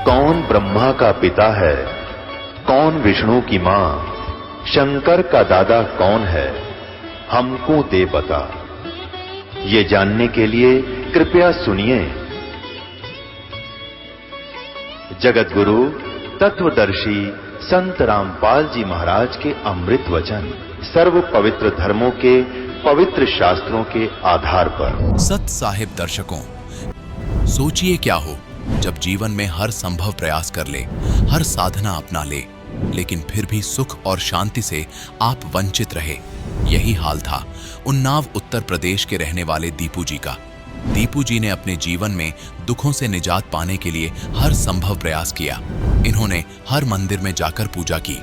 कौन ब्रह्मा का पिता है, कौन विष्णु की मां, शंकर का दादा कौन है, हमको दे बता। ये जानने के लिए कृपया सुनिए। जगत गुरु तत्वदर्शी संत रामपाल जी महाराज के अमृत वचन सर्व पवित्र धर्मों के पवित्र शास्त्रों के आधार पर। सत साहिब दर्शकों, सोचिए क्या हो जब जीवन में हर संभव प्रयास कर ले, हर साधना अपना ले, लेकिन फिर भी सुख और शांति से आप वंचित रहे। यही हाल था उन्नाव उत्तर प्रदेश के रहने वाले दीपू जी का। दीपू जी ने अपने जीवन में दुखों से निजात पाने के लिए हर संभव प्रयास किया। इन्होंने हर मंदिर में जाकर पूजा की,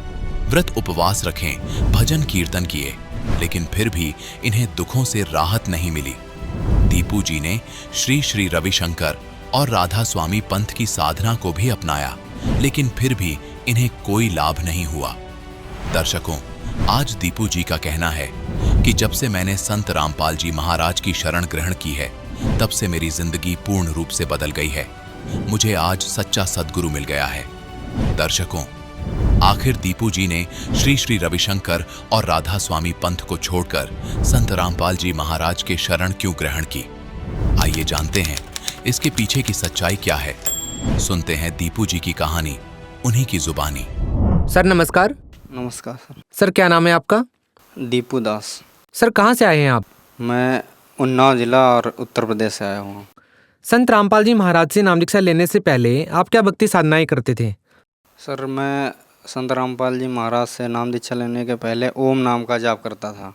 व्रत उपवास रखें, भजन कीर्तन किए, लेकिन फिर भी इन्हें दुखों से राहत नहीं मिली। दीपू जी ने श्री श्री रविशंकर और राधा स्वामी पंथ की साधना को भी अपनाया, लेकिन फिर भी इन्हें कोई लाभ नहीं हुआ। दर्शकों, आज दीपू जी का कहना है कि जब से मैंने संत रामपाल जी महाराज की शरण ग्रहण की है, तब से मेरी जिंदगी पूर्ण रूप से बदल गई है। मुझे आज सच्चा सद्गुरु मिल गया है। दर्शकों, आखिर दीपू जी ने श्री श्री रविशंकर और राधा स्वामी पंथ को छोड़कर संत रामपाल जी महाराज के शरण क्यों ग्रहण की? आइए जानते हैं इसके पीछे की सच्चाई क्या है। सुनते हैं दीपू जी की कहानी, उन्हीं की जुबानी। सर नमस्कार। नमस्कार सर। सर क्या नाम है आपका? दीपू दास। सर कहाँ से आए हैं आप? मैं उन्नाव जिला और उत्तर प्रदेश से आया हूँ। संत रामपाल जी महाराज से नाम दीक्षा लेने से पहले आप क्या भक्ति साधनाएं करते थे? सर मैं संत रामपाल जी महाराज से नाम दीक्षा लेने के पहले ओम नाम का जाप करता था,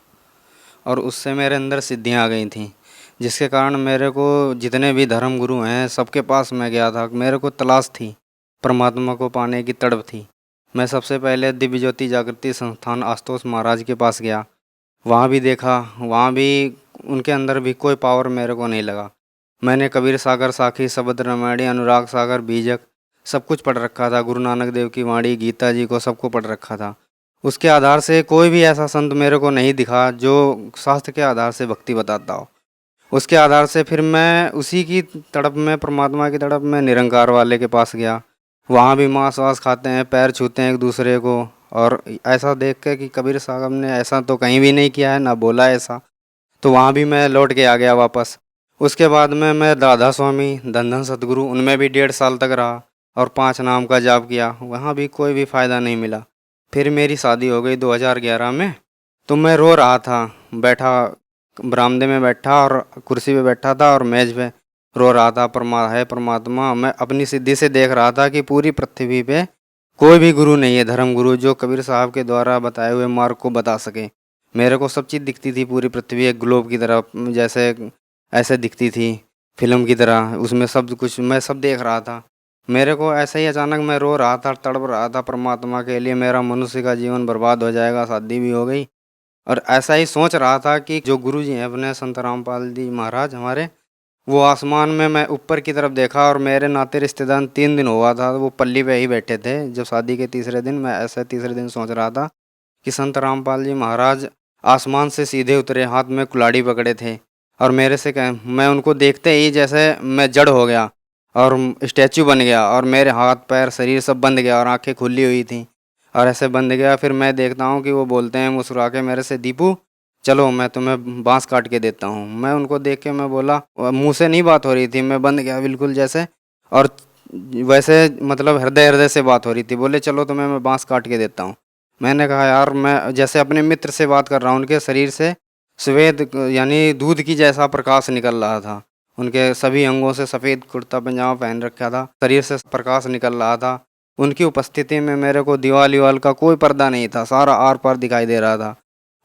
और उससे मेरे अंदर सिद्धियाँ आ गई थीं, जिसके कारण मेरे को जितने भी धर्म गुरु हैं सबके पास मैं गया था। मेरे को तलाश थी, परमात्मा को पाने की तड़प थी। मैं सबसे पहले दिव्य ज्योति जागृति संस्थान आशुतोष महाराज के पास गया। वहाँ भी देखा, वहाँ भी उनके अंदर भी कोई पावर मेरे को नहीं लगा। मैंने कबीर सागर, साखी, शबद रामायणी, अनुराग सागर, बीजक सब कुछ पढ़ रखा था। गुरु नानक देव की वाणी, गीता जी को सबको पढ़ रखा था। उसके आधार से कोई भी ऐसा संत मेरे को नहीं दिखा जो शास्त्र के आधार से भक्ति बताता हो। उसके आधार से फिर मैं उसी की तड़प में, परमात्मा की तड़प में निरंकार वाले के पास गया। वहाँ भी मांस वास खाते हैं, पैर छूते हैं एक दूसरे को, और ऐसा देख के कि कबीर साहब ने ऐसा तो कहीं भी नहीं किया है, ना बोला ऐसा, तो वहाँ भी मैं लौट के आ गया वापस। उसके बाद में मैं राधा स्वामी, धन सतगुरु, उनमें भी 1.5 साल तक रहा और 5 नाम का जाप किया। वहाँ भी कोई भी फ़ायदा नहीं मिला। फिर मेरी शादी हो गई 2011 में। तो मैं रो रहा था, बैठा बरामदे में बैठा और कुर्सी पे बैठा था और मेज़ पे रो रहा था। परमात्मा, मैं अपनी सिद्धि से देख रहा था कि पूरी पृथ्वी पे कोई भी गुरु नहीं है, धर्म गुरु, जो कबीर साहब के द्वारा बताए हुए मार्ग को बता सके। मेरे को सब चीज़ दिखती थी, पूरी पृथ्वी एक ग्लोब की तरह जैसे ऐसे दिखती थी, फिल्म की तरह, उसमें सब कुछ मैं सब देख रहा था। मेरे को ऐसे ही अचानक मैं रो रहा था, तड़प रहा था परमात्मा के लिए। मेरा मनुष्य का जीवन बर्बाद हो जाएगा, शादी भी हो गई, और ऐसा ही सोच रहा था कि जो गुरु जी हैं अपने संत रामपाल जी महाराज हमारे, वो आसमान में, मैं ऊपर की तरफ देखा और मेरे नाते रिश्तेदार 3 दिन हुआ था, वो पल्ली पे ही बैठे थे। जब शादी के तीसरे दिन, मैं ऐसे तीसरे दिन सोच रहा था कि संत रामपाल जी महाराज आसमान से सीधे उतरे, हाथ में कुल्हाड़ी पकड़े थे, और मेरे से मैं उनको देखते ही जैसे मैं जड़ हो गया और स्टैचू बन गया, और मेरे हाथ पैर शरीर सब बंद गया और आंखें खुली हुई थी और ऐसे बंद गया। फिर मैं देखता हूँ कि वो बोलते हैं मुस्कुरा के मेरे से, दीपू चलो मैं तुम्हें बांस काट के देता हूँ। मैं उनको देख के मैं बोला, मुंह से नहीं बात हो रही थी, मैं बंद गया बिल्कुल जैसे, और वैसे मतलब हृदय से बात हो रही थी। बोले चलो तुम्हें मैं बांस काट के देता हूँ। मैंने कहा यार, मैं जैसे अपने मित्र से बात कर रहा हूँ। उनके शरीर से श्वेत यानी दूध की जैसा प्रकाश निकल रहा था। उनके सभी अंगों से सफ़ेद कुर्ता पजामा पहन रखा था, शरीर से प्रकाश निकल रहा था। उनकी उपस्थिति में मेरे को दीवाल का कोई पर्दा नहीं था, सारा आर पार दिखाई दे रहा था।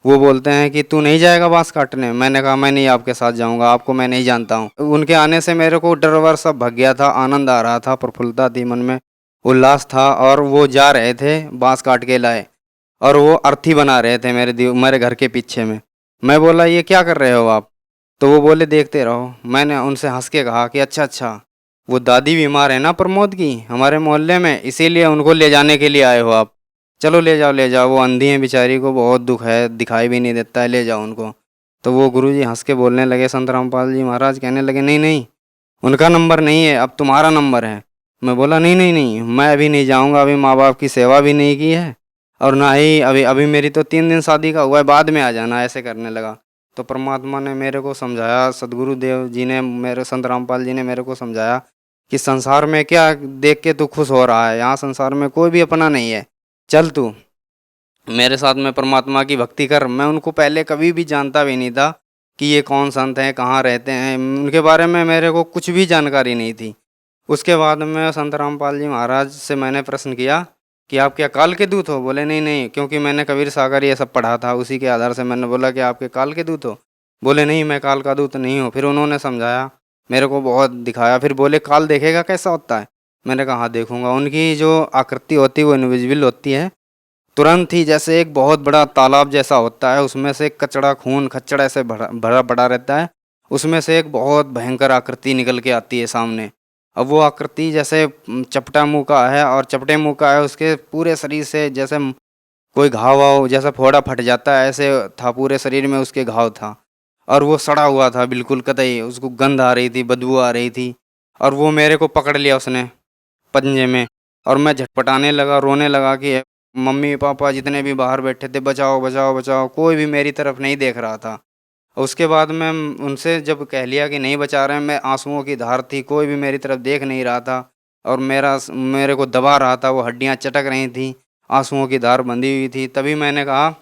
वो बोलते हैं कि तू नहीं जाएगा बांस काटने? मैंने कहा मैं नहीं आपके साथ जाऊंगा, आपको मैं नहीं जानता हूँ। उनके आने से मेरे को डर वर सब भग गया था, आनंद आ रहा था, प्रफुल्लता थी मन में, उल्लास था। और वो जा रहे थे, बांस काट के लाए, और वो अर्थी बना रहे थे मेरे घर के पीछे में। मैं बोला ये क्या कर रहे हो आप? तो वो बोले देखते रहो। मैंने उनसे हंस के कहा कि अच्छा, वो दादी बीमार है ना प्रमोद की, हमारे मोहल्ले में, इसीलिए उनको ले जाने के लिए आए हो आप? चलो ले जाओ, वो अंधी है बेचारी को बहुत दुख है, दिखाई भी नहीं देता है, ले जाओ उनको। तो वो गुरुजी हंस के बोलने लगे, संत रामपाल जी महाराज कहने लगे नहीं, उनका नंबर नहीं है, अब तुम्हारा नंबर है। मैं बोला नहीं नहीं नहीं, मैं अभी नहीं जाऊंगा, अभी माँ बाप की सेवा भी नहीं की है और ना ही अभी अभी मेरी तो 3 दिन शादी का हुआ है, बाद में आ जाना, ऐसे करने लगा। तो परमात्मा ने मेरे को समझाया, सदगुरु देव जी ने, मेरे संत रामपाल जी ने मेरे को समझाया कि संसार में क्या देख के तू खुश हो रहा है, यहाँ संसार में कोई भी अपना नहीं है, चल तू मेरे साथ में परमात्मा की भक्ति कर। मैं उनको पहले कभी भी जानता भी नहीं था कि ये कौन संत हैं, कहाँ रहते हैं, उनके बारे में मेरे को कुछ भी जानकारी नहीं थी। उसके बाद में संत रामपाल जी महाराज से मैंने प्रश्न किया कि आप क्या काल के दूत हो? बोले नहीं नहीं, क्योंकि मैंने कबीर सागर ये सब पढ़ा था, उसी के आधार से मैंने बोला कि आपके काल के दूत हो? बोले नहीं, मैं काल का दूत नहीं हूँ। फिर उन्होंने समझाया, मेरे को बहुत दिखाया, फिर बोले काल देखेगा कैसा होता है? मैंने कहा हाँ देखूंगा। उनकी जो आकृति होती है वो इनविजिबल होती है, तुरंत ही जैसे एक बहुत बड़ा तालाब जैसा होता है, उसमें से कचड़ा खून खच्चड़ ऐसे भरा भरा पड़ा रहता है, उसमें से एक बहुत भयंकर आकृति निकल के आती है सामने। अब वो आकृति जैसे चपटा मुंह का है, और चपटे मुंह का है, उसके पूरे शरीर से जैसे कोई घाव वाव जैसा फोड़ा फट जाता है ऐसे था, पूरे शरीर में उसके घाव था, और वो सड़ा हुआ था बिल्कुल कतई, उसको गंध आ रही थी, बदबू आ रही थी। और वो मेरे को पकड़ लिया उसने पंजे में, और मैं झटपटाने लगा, रोने लगा कि मम्मी पापा जितने भी बाहर बैठे थे, बचाओ बचाओ बचाओ, कोई भी मेरी तरफ नहीं देख रहा था। उसके बाद मैं उनसे जब कह लिया कि नहीं बचा रहे हैं, मैं आंसुओं की धार थी, कोई भी मेरी तरफ देख नहीं रहा था, और मेरे को दबा रहा था, वो हड्डियां चटक रही थी, आंसुओं की धार बंधी हुई थी। तभी मैंने कहा,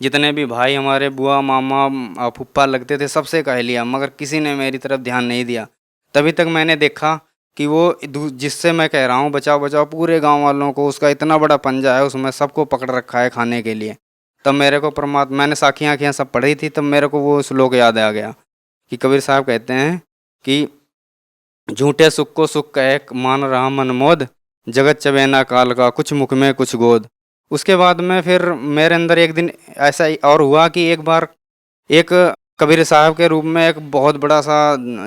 जितने भी भाई हमारे बुआ मामा फूफा लगते थे सबसे कह लिया, मगर किसी ने मेरी तरफ ध्यान नहीं दिया। तभी तक मैंने देखा कि वो जिससे मैं कह रहा हूँ बचाओ बचाओ, पूरे गांव वालों को, उसका इतना बड़ा पंजा है, उसमें सबको पकड़ रखा है खाने के लिए। तब मेरे को परमात्मा, मैंने साखियाँ आखियाँ सब पढ़ी थी, तब मेरे को वो श्लोक याद आ गया कि कबीर साहब कहते हैं कि झूठे सुख को सुख कहे मान रहा मन मोद, जगत चबेना काल का कुछ मुख में कुछ गोद। उसके बाद में फिर मेरे अंदर एक दिन ऐसा ही और हुआ कि एक बार एक कबीर साहब के रूप में एक बहुत बड़ा सा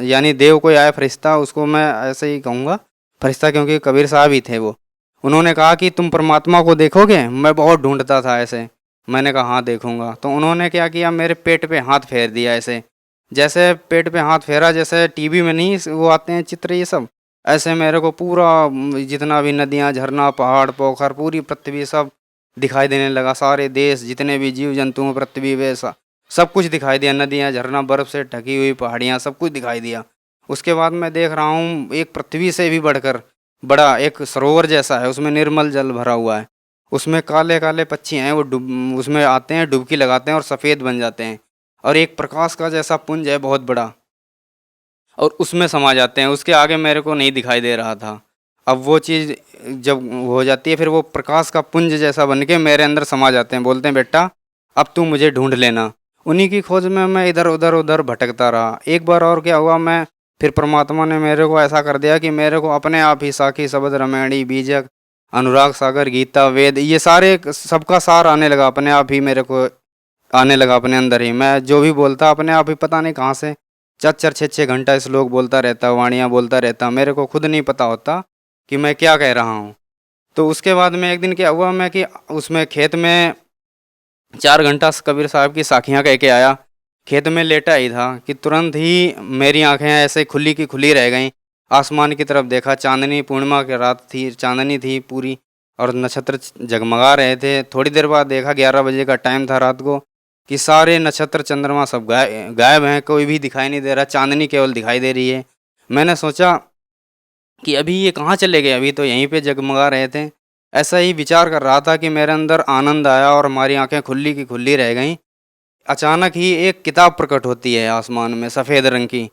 यानी देव कोई आया फरिश्ता, उसको मैं ऐसे ही कहूँगा फरिश्ता, क्योंकि कबीर साहब ही थे वो। उन्होंने कहा कि तुम परमात्मा को देखोगे? मैं बहुत ढूंढता था ऐसे। मैंने कहा हाँ देखूंगा। तो उन्होंने क्या किया, मेरे पेट पे हाथ फेर दिया ऐसे, जैसे पेट पे हाथ फेरा, जैसे टीवी में नहीं वो आते हैं चित्र ये सब, ऐसे मेरे को पूरा जितना भी नदियाँ झरना पहाड़ पोखर पूरी पृथ्वी सब दिखाई देने लगा, सारे देश जितने भी जीव जंतु हैं पृथ्वी पे सब कुछ दिखाई दिया, नदियाँ झरना बर्फ से ढकी हुई पहाड़ियाँ सब कुछ दिखाई दिया। उसके बाद मैं देख रहा हूँ एक पृथ्वी से भी बढ़कर बड़ा एक सरोवर जैसा है, उसमें निर्मल जल भरा हुआ है, उसमें काले काले पक्षी हैं, वो उसमें आते हैं डुबकी लगाते हैं और सफ़ेद बन जाते हैं, और एक प्रकाश का जैसा पुंज है बहुत बड़ा, और उसमें समा जाते हैं। उसके आगे मेरे को नहीं दिखाई दे रहा था। अब वो चीज़ जब हो जाती है, फिर वो प्रकाश का पुंज जैसा बन के मेरे अंदर समा जाते हैं, बोलते हैं बेटा अब तू मुझे ढूंढ लेना। उन्हीं की खोज में मैं इधर उधर उधर भटकता रहा। एक बार और क्या हुआ, मैं फिर परमात्मा ने मेरे को ऐसा कर दिया कि मेरे को अपने आप ही साखी शबद रमैणी बीजक अनुराग सागर गीता वेद ये सारे सबका सार आने लगा, अपने आप ही मेरे को आने लगा अपने अंदर ही। मैं जो भी बोलता अपने आप ही पता नहीं कहाँ से 4-4 6-6 घंटा श्लोक बोलता रहता, वाणियाँ बोलता रहता, मेरे को खुद नहीं पता होता कि मैं क्या कह रहा हूँ। तो उसके बाद में एक दिन क्या हुआ, मैं कि उसमें खेत में 4 घंटा कबीर साहब की साखियाँ कह के आया, खेत में लेटा ही था कि तुरंत ही मेरी आंखें ऐसे खुली की खुली रह गईं। आसमान की तरफ देखा, चांदनी पूर्णिमा की रात थी, चांदनी थी पूरी और नक्षत्र जगमगा रहे थे। थोड़ी देर बाद देखा 11 बजे का टाइम था रात को कि सारे नक्षत्र चंद्रमा सब गायब हैं, कोई भी दिखाई नहीं दे रहा, चांदनी केवल दिखाई दे रही है। मैंने सोचा कि अभी ये कहाँ चले गए, अभी तो यहीं पे जगमगा रहे थे। ऐसा ही विचार कर रहा था कि मेरे अंदर आनंद आया और हमारी आंखें खुली की खुली रह गईं। अचानक ही एक किताब प्रकट होती है आसमान में सफ़ेद रंग की,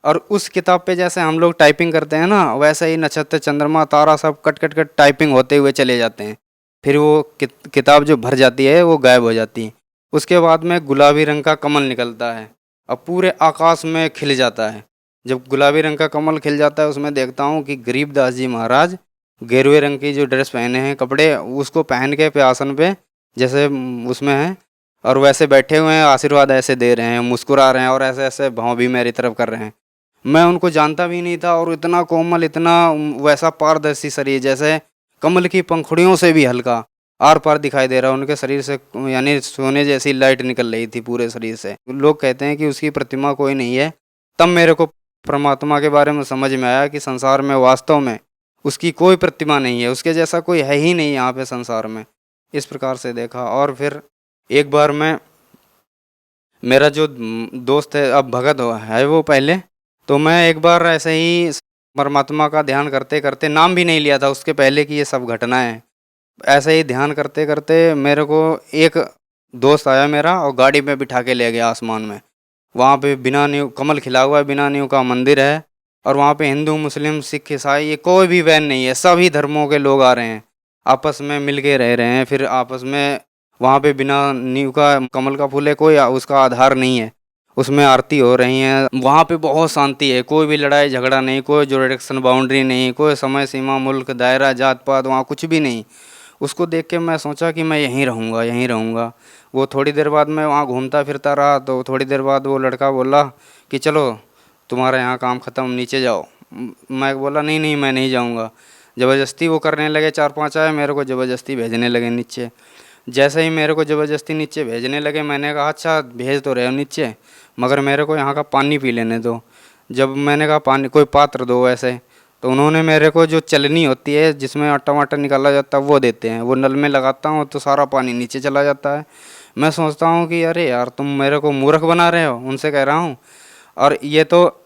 और उस किताब पे जैसे हम लोग टाइपिंग करते हैं ना, वैसे ही नक्षत्र चंद्रमा तारा सब कट कट कट टाइपिंग होते हुए चले जाते हैं। फिर वो किताब जो भर जाती है वो गायब हो जाती है। उसके बाद में गुलाबी रंग का कमल निकलता है, अब पूरे आकाश में खिल जाता है। जब गुलाबी रंग का कमल खिल जाता है, उसमें देखता हूँ कि गरीबदास जी महाराज गेरुए रंग की जो ड्रेस पहने हैं कपड़े, उसको पहन के आसन पे जैसे उसमें है, और वैसे बैठे हुए हैं, आशीर्वाद ऐसे दे रहे हैं, मुस्कुरा रहे हैं, और ऐसे ऐसे भाव भी मेरी तरफ कर रहे हैं। मैं उनको जानता भी नहीं था, और इतना कोमल, इतना वैसा पारदर्शी शरीर, जैसे कमल की पंखुड़ियों से भी हल्का आर पार दिखाई दे रहा। उनके शरीर से यानी सोने जैसी लाइट निकल रही थी पूरे शरीर से। लोग कहते हैं कि उसकी प्रतिमा कोई नहीं है। तब मेरे को परमात्मा के बारे में समझ में आया कि संसार में वास्तव में उसकी कोई प्रतिमा नहीं है, उसके जैसा कोई है ही नहीं यहाँ पे संसार में। इस प्रकार से देखा। और फिर एक बार मैं, मेरा जो दोस्त है अब भगत है वो पहले, तो मैं एक बार ऐसे ही परमात्मा का ध्यान करते करते, नाम भी नहीं लिया था उसके पहले कि ये सब घटनाएं, ऐसे ही ध्यान करते करते मेरे को एक दोस्त आया मेरा और गाड़ी में बिठा के ले गया आसमान में। वहाँ पे बिना नींव, कमल खिला हुआ है, बिना नींव का मंदिर है, और वहाँ पे हिंदू मुस्लिम सिख ईसाई ये कोई भी वैन नहीं है, सभी धर्मों के लोग आ रहे हैं, आपस में मिल के रह रहे हैं। फिर आपस में वहाँ पे बिना नींव का कमल का फूल है, कोई उसका आधार नहीं है, उसमें आरती हो रही है। वहाँ पे बहुत शांति है, कोई भी लड़ाई झगड़ा नहीं, कोई जुरिडिक्शन बाउंड्री नहीं, कोई समय सीमा, मुल्क, दायरा, जात पात, वहाँ कुछ भी नहीं। उसको देख के मैं सोचा कि मैं यहीं रहूँगा, यहीं रहूँगा। वो थोड़ी देर बाद मैं वहाँ घूमता फिरता रहा, तो थोड़ी देर बाद वो लड़का बोला कि चलो तुम्हारा यहाँ काम ख़त्म, नीचे जाओ। मैं बोला नहीं नहीं, मैं नहीं जाऊँगा। ज़बरदस्ती वो करने लगे, 4-5 आए, मेरे को ज़बरदस्ती भेजने लगे नीचे। जैसे ही मेरे को ज़बरदस्ती नीचे भेजने लगे, मैंने कहा अच्छा भेज तो रहे हो नीचे, मगर मेरे को यहाँ का पानी पी लेने दो। जब मैंने कहा पानी, कोई पात्र दो ऐसे, तो उन्होंने मेरे को जो चलनी होती है जिसमें आटा वाटा निकाला जाता है वो देते हैं। वो नल में लगाता हूँ तो सारा पानी नीचे चला जाता है। मैं सोचता हूँ कि अरे यार तुम मेरे को मूर्ख बना रहे हो, उनसे कह रहा हूँ, और ये तो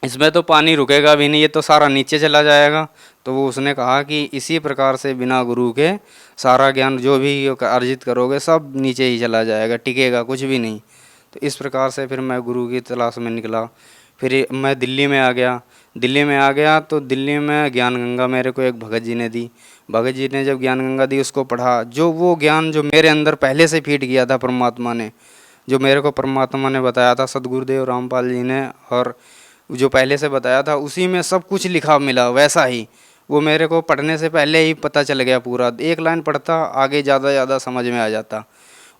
इसमें तो पानी रुकेगा भी नहीं, ये तो सारा नीचे चला जाएगा। तो वो उसने कहा कि इसी प्रकार से बिना गुरु के सारा ज्ञान जो भी अर्जित करोगे सब नीचे ही चला जाएगा, टिकेगा कुछ भी नहीं। तो इस प्रकार से फिर मैं गुरु की तलाश में निकला। फिर मैं दिल्ली में आ गया। दिल्ली में आ गया तो दिल्ली में ज्ञान गंगा मेरे को एक भगत जी ने दी। भगत जी ने जब ज्ञान गंगा दी, उसको पढ़ा, जो वो ज्ञान जो मेरे अंदर पहले से फीड किया था परमात्मा ने, जो मेरे को परमात्मा ने बताया था, सदगुरुदेव रामपाल जी ने, और जो पहले से बताया था उसी में सब कुछ लिखा मिला वैसा ही। वो मेरे को पढ़ने से पहले ही पता चल गया पूरा, एक लाइन पढ़ता आगे ज़्यादा समझ में आ जाता।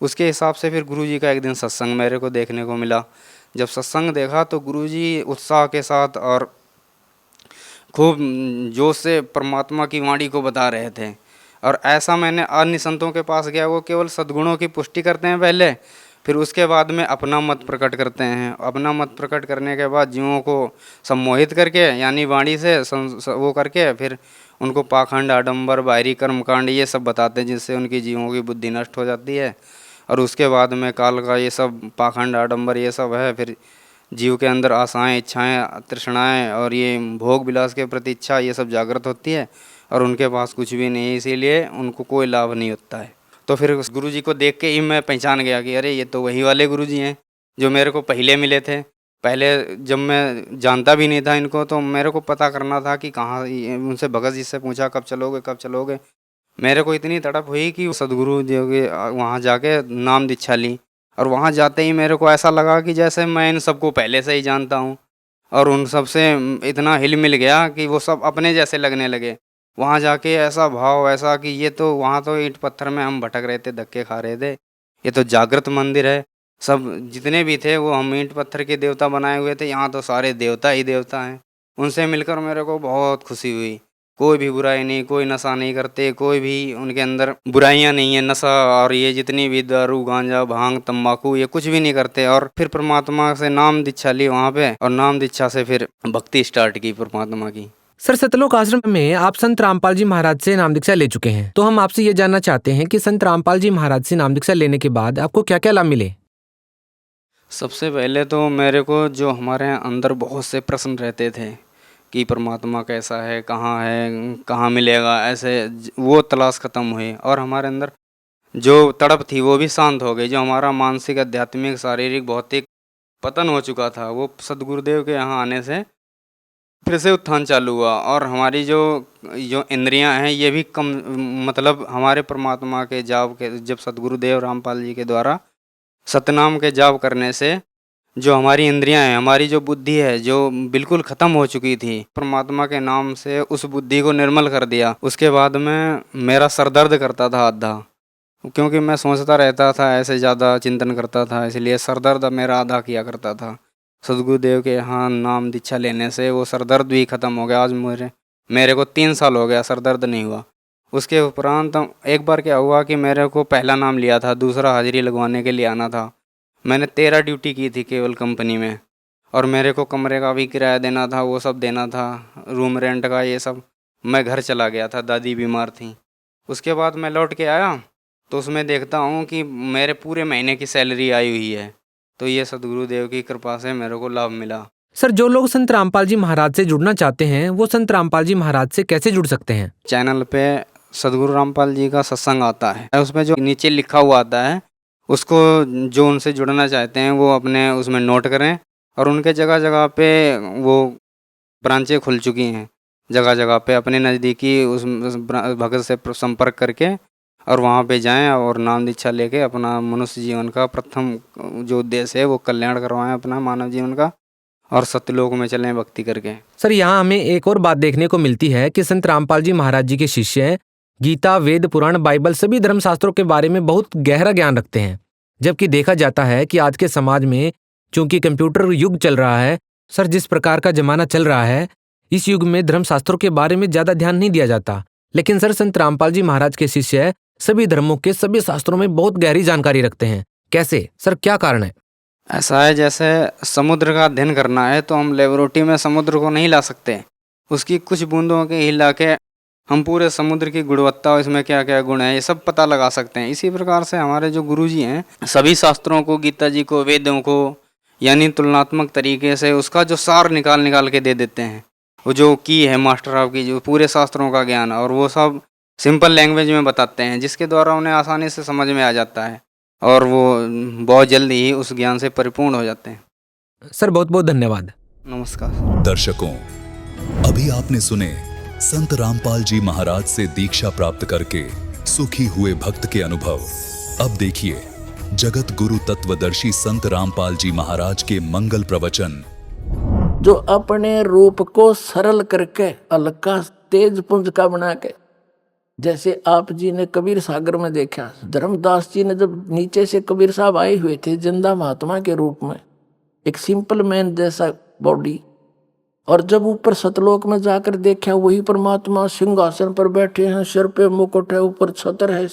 उसके हिसाब से फिर गुरुजी का एक दिन सत्संग मेरे को देखने को मिला। जब सत्संग देखा तो गुरुजी उत्साह के साथ और खूब जोश से परमात्मा की वाणी को बता रहे थे। और ऐसा मैंने अन्य संतों के पास गया, वो केवल सद्गुणों की पुष्टि करते हैं पहले, फिर उसके बाद में अपना मत प्रकट करते हैं। अपना मत प्रकट करने के बाद जीवों को सम्मोहित करके, यानी वाणी से वो करके, फिर उनको पाखंड, आडंबर, बाहरी कर्मकांड ये सब बताते हैं, जिससे उनकी जीवों की बुद्धि नष्ट हो जाती है। और उसके बाद में काल का ये सब पाखंड, आडंबर ये सब है, फिर जीव के अंदर आशाएं, इच्छाएं, तृष्णाएं और ये भोग विलास के प्रति इच्छा ये सब जागृत होती है, और उनके पास कुछ भी नहीं है, इसीलिए उनको कोई लाभ नहीं होता है। तो फिर उस गुरुजी को देख के ही मैं पहचान गया कि अरे ये तो वही वाले गुरुजी हैं जो मेरे को पहले मिले थे। पहले जब मैं जानता भी नहीं था इनको, तो मेरे को पता करना था कि कहाँ। उनसे भगत जी से पूछा कब चलोगे कब चलोगे। मेरे को इतनी तड़प हुई कि सदगुरु जी के वहाँ जाके नाम दीक्षा ली, और वहाँ जाते ही मेरे को ऐसा लगा कि जैसे मैं इन सबको पहले से ही जानता हूँ, और उन सब से इतना हिल मिल गया कि वो सब अपने जैसे लगने लगे। वहाँ जाके ऐसा भाव, ऐसा कि ये तो वहाँ तो ईंट पत्थर में हम भटक रहे थे, धक्के खा रहे थे, ये तो जागृत मंदिर है। सब जितने भी थे वो हम ईंट पत्थर के देवता बनाए हुए थे, यहाँ तो सारे देवता ही देवता हैं। उनसे मिलकर मेरे को बहुत खुशी हुई। कोई भी बुराई नहीं, कोई नशा नहीं करते, कोई भी उनके अंदर बुराइयां नहीं है। नशा और ये जितनी भी दारू, गांजा, भांग, तंबाकू ये कुछ भी नहीं करते। और फिर परमात्मा से नाम दीक्षा ली वहाँ पे, और नाम दीक्षा से फिर भक्ति स्टार्ट की परमात्मा की। सर, सतलोक आश्रम में आप संत रामपाल जी महाराज से नाम दीक्षा ले चुके हैं, तो हम आपसे ये जानना चाहते हैं कि संत रामपाल जी महाराज से नाम दीक्षा लेने के बाद आपको क्या क्या लाभ मिले। सबसे पहले तो मेरे को जो हमारे अंदर बहुत से प्रश्न रहते थे कि परमात्मा कैसा है, कहाँ मिलेगा, ऐसे वो तलाश खत्म हुई, और हमारे अंदर जो तड़प थी वो भी शांत हो गई। जो हमारा मानसिक, आध्यात्मिक, शारीरिक, भौतिक पतन हो चुका था, वो सदगुरुदेव के यहाँ आने से फिर से उत्थान चालू हुआ। और हमारी जो इंद्रियां हैं ये भी कम, मतलब हमारे परमात्मा के जाप के, जब सदगुरुदेव रामपाल जी के द्वारा सतनाम के जाप करने से जो हमारी इंद्रियां हैं, हमारी जो बुद्धि है जो बिल्कुल ख़त्म हो चुकी थी, परमात्मा के नाम से उस बुद्धि को निर्मल कर दिया। उसके बाद में मेरा सर दर्द करता था आधा, क्योंकि मैं सोचता रहता था, ऐसे ज़्यादा चिंतन करता था, इसलिए सर दर्द मेरा आधा किया करता था। सदगुरुदेव के यहाँ नाम दीक्षा लेने से वो सर दर्द भी ख़त्म हो गया। आज मेरे को 3 साल हो गया, सर दर्द नहीं हुआ। उसके उपरांत एक बार क्या हुआ कि मेरे को पहला नाम लिया था, दूसरा हाजिरी लगवाने के लिए आना था। मैंने 13 ड्यूटी की थी केवल कंपनी में, और मेरे को कमरे का भी किराया देना था, वो सब देना था, रूम रेंट का ये सब। मैं घर चला गया था, दादी बीमार थी। उसके बाद मैं लौट के आया तो उसमें देखता हूँ कि मेरे पूरे महीने की सैलरी आई हुई है। तो ये सदगुरुदेव की कृपा से मेरे को लाभ मिला। सर, जो लोग संत रामपाल जी महाराज से जुड़ना चाहते हैं वो संत रामपाल जी महाराज से कैसे जुड़ सकते हैं? चैनल पे सदगुरु रामपाल जी का सत्संग आता है, उसमें जो नीचे लिखा हुआ आता है उसको जो उनसे जुड़ना चाहते हैं वो अपने उसमें नोट करें। और उनके जगह जगह पे वो ब्रांचें खुल चुकी हैं, जगह जगह पे अपने नज़दीकी उस भगत से संपर्क करके और वहाँ पे जाएं और नाम दीक्षा लेके अपना मनुष्य जीवन का प्रथम जो उद्देश्य है वो कल्याण करवाएं अपना मानव जीवन का, और सत्यलोक में चलें भक्ति करके। सर, यहाँ हमें एक और बात देखने को मिलती है कि संत रामपाल जी महाराज जी के शिष्य गीता, वेद, पुराण, बाइबल सभी धर्मशास्त्रों के बारे में बहुत गहरा ज्ञान रखते हैं। जबकि देखा जाता है कि आज के समाज में चूंकि कंप्यूटर युग चल रहा है, सर जिस प्रकार का जमाना चल रहा है, इस युग में धर्मशास्त्रों के बारे में ज्यादा ध्यान नहीं दिया जाता। लेकिन सर संत रामपाल जी महाराज के शिष्य सभी धर्मों के सभी शास्त्रों में बहुत गहरी जानकारी रखते हैं। कैसे सर, क्या कारण है? ऐसा है, जैसे समुद्र का अध्ययन करना है तो हम लेबोरेटरी में समुद्र को नहीं ला सकते, उसकी कुछ बूंदों के हिला के हम पूरे समुद्र की गुणवत्ता और इसमें क्या क्या गुण है ये सब पता लगा सकते हैं। इसी प्रकार से हमारे जो गुरुजी हैं सभी शास्त्रों को, गीता जी को, वेदों को, यानी तुलनात्मक तरीके से उसका जो सार निकाल के दे देते हैं। वो जो की है मास्टर ऑफ की, जो पूरे शास्त्रों का ज्ञान, और वो सब सिंपल लैंग्वेज में बताते हैं जिसके द्वारा उन्हें आसानी से समझ में आ जाता है और वो बहुत जल्दी ही उस ज्ञान से परिपूर्ण हो जाते हैं। सर बहुत बहुत धन्यवाद। नमस्कार दर्शकों, अभी आपने सुने संत रामपाल जी महाराज से दीक्षा प्राप्त करके सुखी हुए भक्त के अनुभव। अब देखिए जगत गुरु तत्वदर्शी संत रामपाल जी महाराज के मंगल प्रवचन। जो अपने रूप को सरल करके हल्का तेज पुंज का बना के, जैसे आप जी ने कबीर सागर में देखा, धर्मदास जी ने जब नीचे से कबीर साहब आए हुए थे जिंदा महात्मा के रूप में, एक सिंपल मैन जैसा बॉडी, और जब ऊपर सतलोक में जाकर देखा वही परमात्मा सिंहासन पर बैठे हैं, सिर पे मुकुट है, ऊपर छतर है,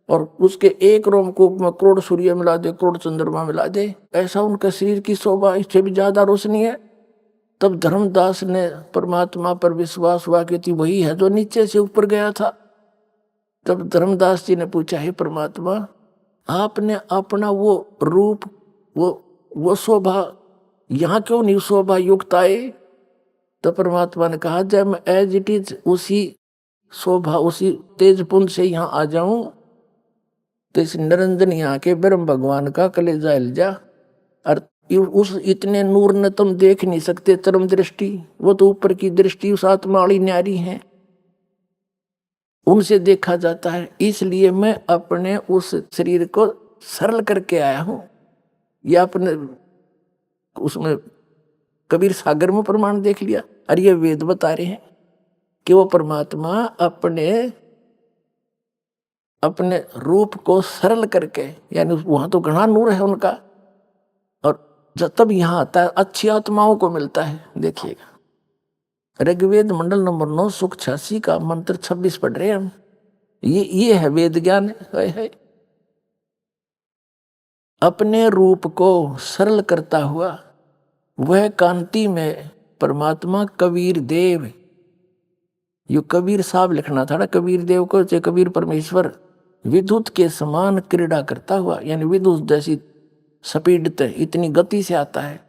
और उसके एक रोमकूप में करोड़ सूर्य मिला दे, करोड़ चंद्रमा मिला दे, ऐसा उनका शरीर की शोभा, इससे भी ज्यादा रोशनी है। तब धर्मदास ने परमात्मा पर विश्वास हुआ कि वही है जो नीचे से ऊपर गया था। तब धर्मदास जी ने पूछा, हे परमात्मा, आपने अपना वो रूप, वो शोभा यहाँ क्यों नहीं शोभा युक्त आए? तो परमात्मा ने कहा, जब मैं एज इट इज उसी शोभा, उसी तेज पुंज से यहाँ आ जाऊं तो इस निरंजन यहाँ के ब्रह्म भगवान का कलेजा हिल जा। और उस इतने नूर ने तुम देख नहीं सकते चरम दृष्टि, वो तो ऊपर की दृष्टि उस आत्मा वाली न्यारी है, उनसे देखा जाता है। इसलिए मैं अपने उस शरीर को सरल करके आया हूं। यह अपने उसमें कबीर सागर में प्रमाण देख लिया, और ये वेद बता रहे हैं कि वो परमात्मा अपने रूप को सरल करके, यानी वहां तो घना नूर है उनका, और जब तब यहाँ आता है अच्छी आत्माओं को मिलता है। देखिएगा ऋग्वेद मंडल नंबर 9 सुख 86 का मंत्र 26 पढ़ रहे हैं हम। ये है वेद ज्ञान है। अपने रूप को सरल करता हुआ वह कांति में परमात्मा कबीर देव, यो कबीर साहब लिखना था ना कबीर देव को, चाहे कबीर परमेश्वर, विद्युत के समान क्रीड़ा करता हुआ, यानी विद्युत जैसी स्पीड इतनी गति से आता है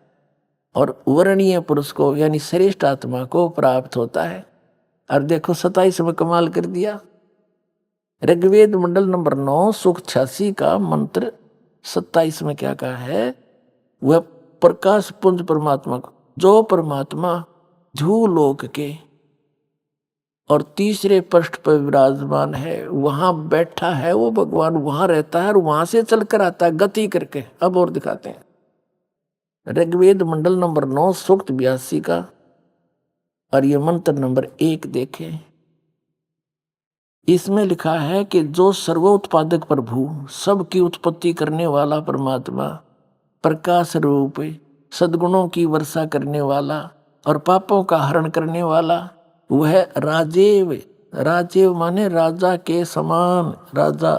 और वर्णीय पुरुष को यानी श्रेष्ठ आत्मा को प्राप्त होता है। और देखो 27 में कमाल कर दिया। ऋग्वेद मंडल नंबर 9 सुख 86 का मंत्र 27 में क्या कहा है? वह प्रकाश पुंज परमात्मा को, जो परमात्मा झूलोक के और तीसरे पृष्ठ पर विराजमान है, वहां बैठा है वो भगवान, वहां रहता है और वहां से चलकर आता है गति करके। अब और दिखाते हैं ऋग्वेद मंडल नंबर 9 सूक्त 82 का, और ये मंत्र नंबर 1 देखें। इसमें लिखा है कि जो सर्वोत्पादक प्रभु, सबकी उत्पत्ति करने वाला परमात्मा, प्रकाश रूप, सद्गुणों की वर्षा करने वाला और पापों का हरण करने वाला, वह राजेव, राजेव माने राजा के समान, राजा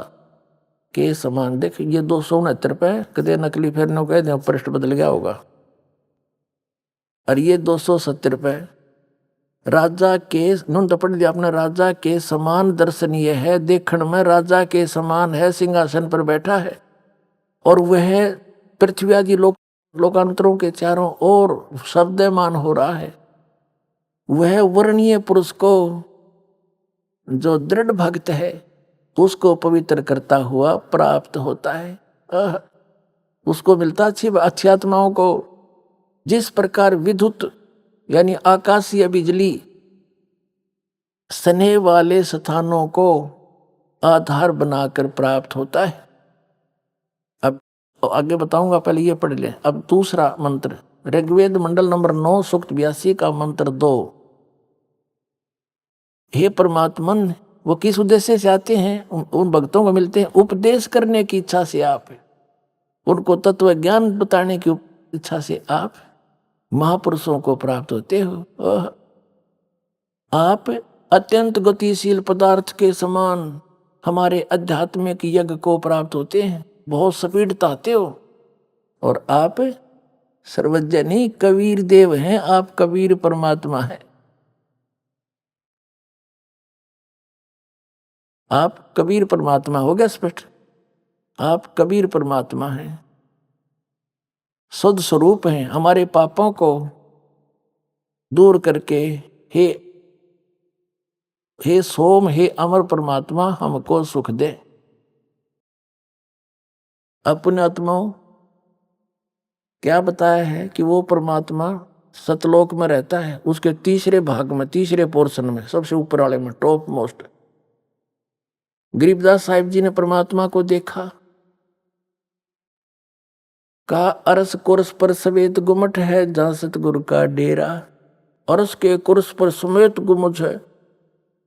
के समान। देख ये 269 पे कदे नकली फिर न कह दे, पृष्ठ बदल गया होगा। और ये 270 राजा के नुन तो पढ़ लिया आपने, राजा के समान दर्शनीय है, देखण में राजा के समान है, सिंहासन पर बैठा है। और वह पृथ्वी आदि लोकांतरों के चारों ओर शब्दमान हो रहा है। वह वर्णीय पुरुष को जो दृढ़ भक्त है उसको पवित्र करता हुआ प्राप्त होता है। उसको मिलता अच्छी आत्माओं को जिस प्रकार विद्युत यानी आकाशीय बिजली स्नेह वाले स्थानों को आधार बनाकर प्राप्त होता है। अब आगे बताऊंगा, पहले ये पढ़ ले। अब दूसरा मंत्र ऋग्वेद मंडल नंबर 9 सूक्त 82 का मंत्र 2। हे परमात्मन, वो किस उद्देश्य से आते हैं? उन भक्तों को मिलते हैं उपदेश करने की इच्छा से आप, उनको तत्व ज्ञान बताने की इच्छा से आप महापुरुषों को प्राप्त होते हो। आप अत्यंत गतिशील पदार्थ के समान हमारे आध्यात्मिक यज्ञ को प्राप्त होते हैं, बहुत स्पीड आते हो। और आप सर्वज्ञ नहीं, कबीर देव हैं, आप कबीर परमात्मा हैं। आप कबीर परमात्मा, हो गया स्पष्ट? आप कबीर परमात्मा हैं, शुद्ध स्वरूप हैं, हमारे पापों को दूर करके हे सोम, हे अमर परमात्मा, हमको सुख दे। अपने आत्माओं क्या बताया है कि वो परमात्मा सतलोक में रहता है, उसके तीसरे भाग में, तीसरे पोर्शन में, सबसे ऊपर वाले में, टॉप मोस्ट। गरीबदास साहिब जी ने परमात्मा को देखा, कहा अरस कुर्स पर सवेत गुमट है, जहां सतगुरु का डेरा। अरस के कुर्स पर समेत गुमुज है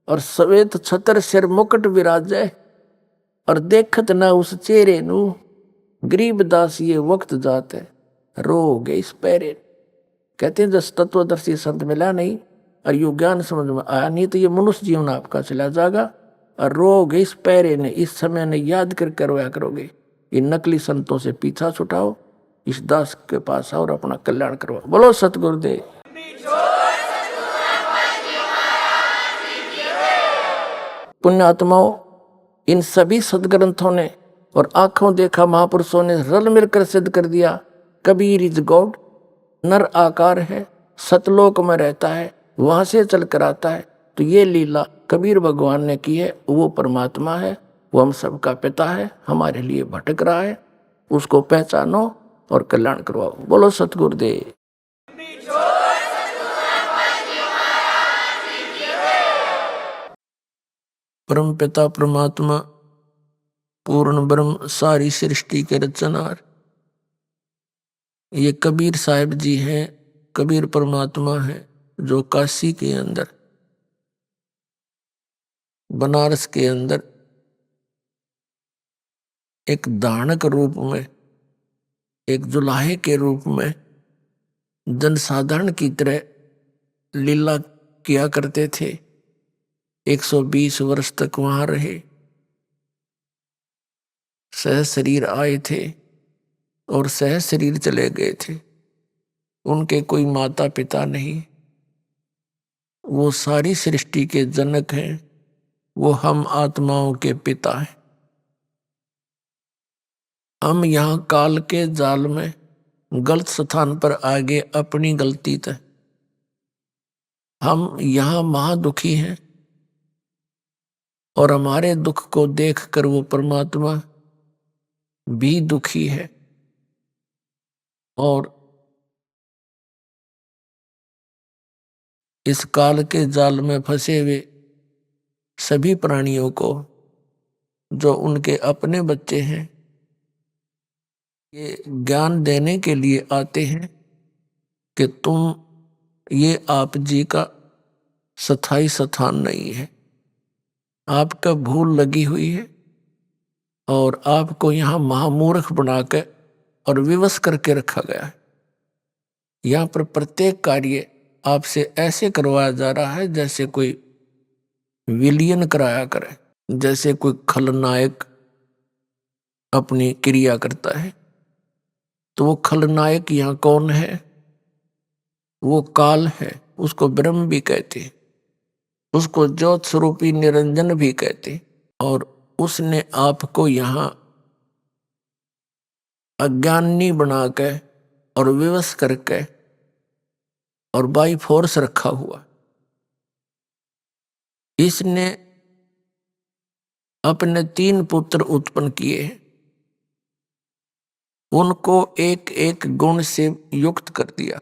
और सवेत छतर सिर मुकुट विराजे, और देखत ना उस चेहरे नू, गरीबदास ये वक्त जाते रो गए इस पैरे। कहते हैं जब तत्वदर्शी संत मिला नहीं और यू ज्ञान समझ में आया नहीं तो ये मनुष्य जीवन आपका चला जाएगा। और रोगे इस पैरे ने, इस समय ने याद करके रोया करोगे। इन नकली संतों से पीछा छुटाओ, इस दास के पास आओ और अपना कल्याण करवाओ। बोलो सतगुरुदेव। पुण्यात्माओं, इन सभी सदग्रंथों ने और आंखों देखा महापुरुषों ने रल मिलकर सिद्ध कर दिया, कबीर इज गॉड, नर आकार है, सतलोक में रहता है, वहां से चल कर आता है। तो ये लीला कबीर भगवान ने की है, वो परमात्मा है, वो हम सबका पिता है, हमारे लिए भटक रहा है, उसको पहचानो और कल्याण करवाओ। बोलो सतगुरुदेव। परम पिता परमात्मा पूर्ण ब्रह्म सारी सृष्टि के रचनार, ये कबीर साहिब जी हैं, कबीर परमात्मा है जो काशी के अंदर, बनारस के अंदर एक दानक रूप में, एक जुलाहे के रूप में जनसाधारण की तरह लीला किया करते थे। 120 वर्ष तक वहां रहे, सह शरीर आए थे और सह शरीर चले गए थे। उनके कोई माता पिता नहीं, वो सारी सृष्टि के जनक हैं, वो हम आत्माओं के पिता हैं। हम यहाँ काल के जाल में गलत स्थान पर आ गए, अपनी गलती तय। हम यहाँ महादुखी हैं और हमारे दुख को देखकर वो परमात्मा भी दुखी है और इस काल के जाल में फंसे हुए सभी प्राणियों को, जो उनके अपने बच्चे हैं, ये ज्ञान देने के लिए आते हैं कि तुम, ये आप जी का स्थायी स्थान नहीं है, आपका भूल लगी हुई है और आपको यहाँ महामूर्ख बनाकर और विवश करके रखा गया है। यहाँ पर प्रत्येक कार्य आपसे ऐसे करवाया जा रहा है जैसे कोई विलियन कराया करे, जैसे कोई खलनायक अपनी क्रिया करता है। तो वो खलनायक यहाँ कौन है? वो काल है, उसको ब्रह्म भी कहते, उसको ज्योत स्वरूपी निरंजन भी कहते। और उसने आपको यहाँ अज्ञानी बना के और विवश करके और बाई फोर्स रखा हुआ। इसने अपने 3 पुत्र उत्पन्न किए हैं, उनको एक एक गुण से युक्त कर दिया।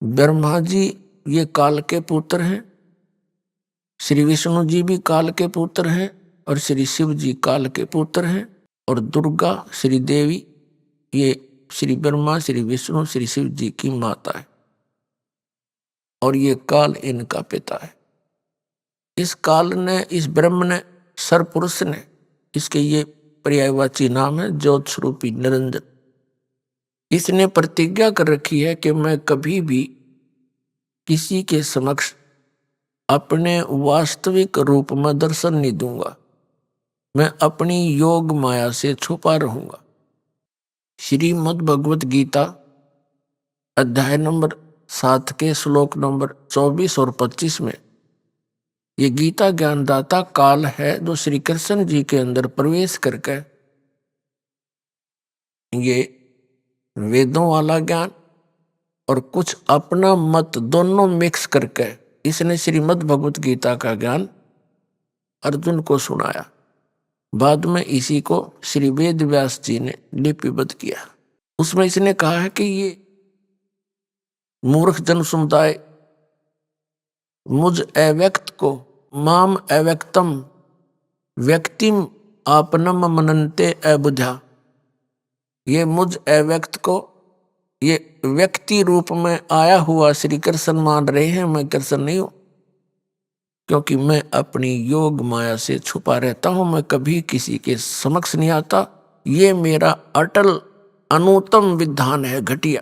ब्रह्मा जी ये काल के पुत्र हैं, श्री विष्णु जी भी काल के पुत्र हैं, और श्री शिव जी काल के पुत्र हैं, और दुर्गा श्री देवी ये श्री ब्रह्मा श्री विष्णु श्री शिव जी की माता है, और ये काल इनका पिता है। इस काल ने, इस ब्रह्म ने, सरपुरुष ने, इसके ये पर्यायवाची नाम है ज्योत स्वरूपी निरंजन। इसने प्रतिज्ञा कर रखी है कि मैं कभी भी किसी के समक्ष अपने वास्तविक रूप में दर्शन नहीं दूंगा, मैं अपनी योग माया से छुपा रहूंगा। श्रीमद् भगवत गीता अध्याय नंबर 7 के श्लोक नंबर 24 और 25 में ये गीता ज्ञानदाता काल है जो श्री कृष्ण जी के अंदर प्रवेश करके ये वेदों वाला ज्ञान और कुछ अपना मत दोनों मिक्स करके इसने श्रीमद् भगवत गीता का ज्ञान अर्जुन को सुनाया। बाद में इसी को श्री वेद व्यास जी ने लिपिबद्ध किया। उसमें इसने कहा है कि ये मूर्ख जन समुदाय मुझ अव्यक्त को माम अव्यक्तम व्यक्तिम आपनम मनन्ते अबुझा, ये मुझ अव्यक्त को ये व्यक्ति रूप में आया हुआ श्री कृष्ण मान रहे हैं। मैं कृष्ण नहीं हूं, क्योंकि मैं अपनी योग माया से छुपा रहता हूं, मैं कभी किसी के समक्ष नहीं आता। ये मेरा अटल अनुत्तम विधान है, घटिया।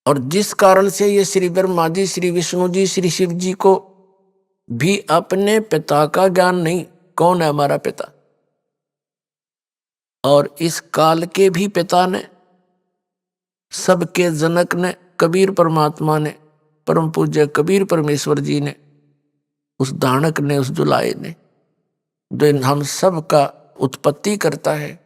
और जिस कारण से ये श्री ब्रह्मा जी श्री विष्णु जी श्री शिव जी को भी अपने पिता का ज्ञान नहीं, कौन है हमारा पिता, और इस काल के भी पिता ने, सबके जनक ने, कबीर परमात्मा ने, परम पूज्य कबीर परमेश्वर जी ने, उस दानक ने, उस जुलाए ने, जो हम सब का उत्पत्ति करता है,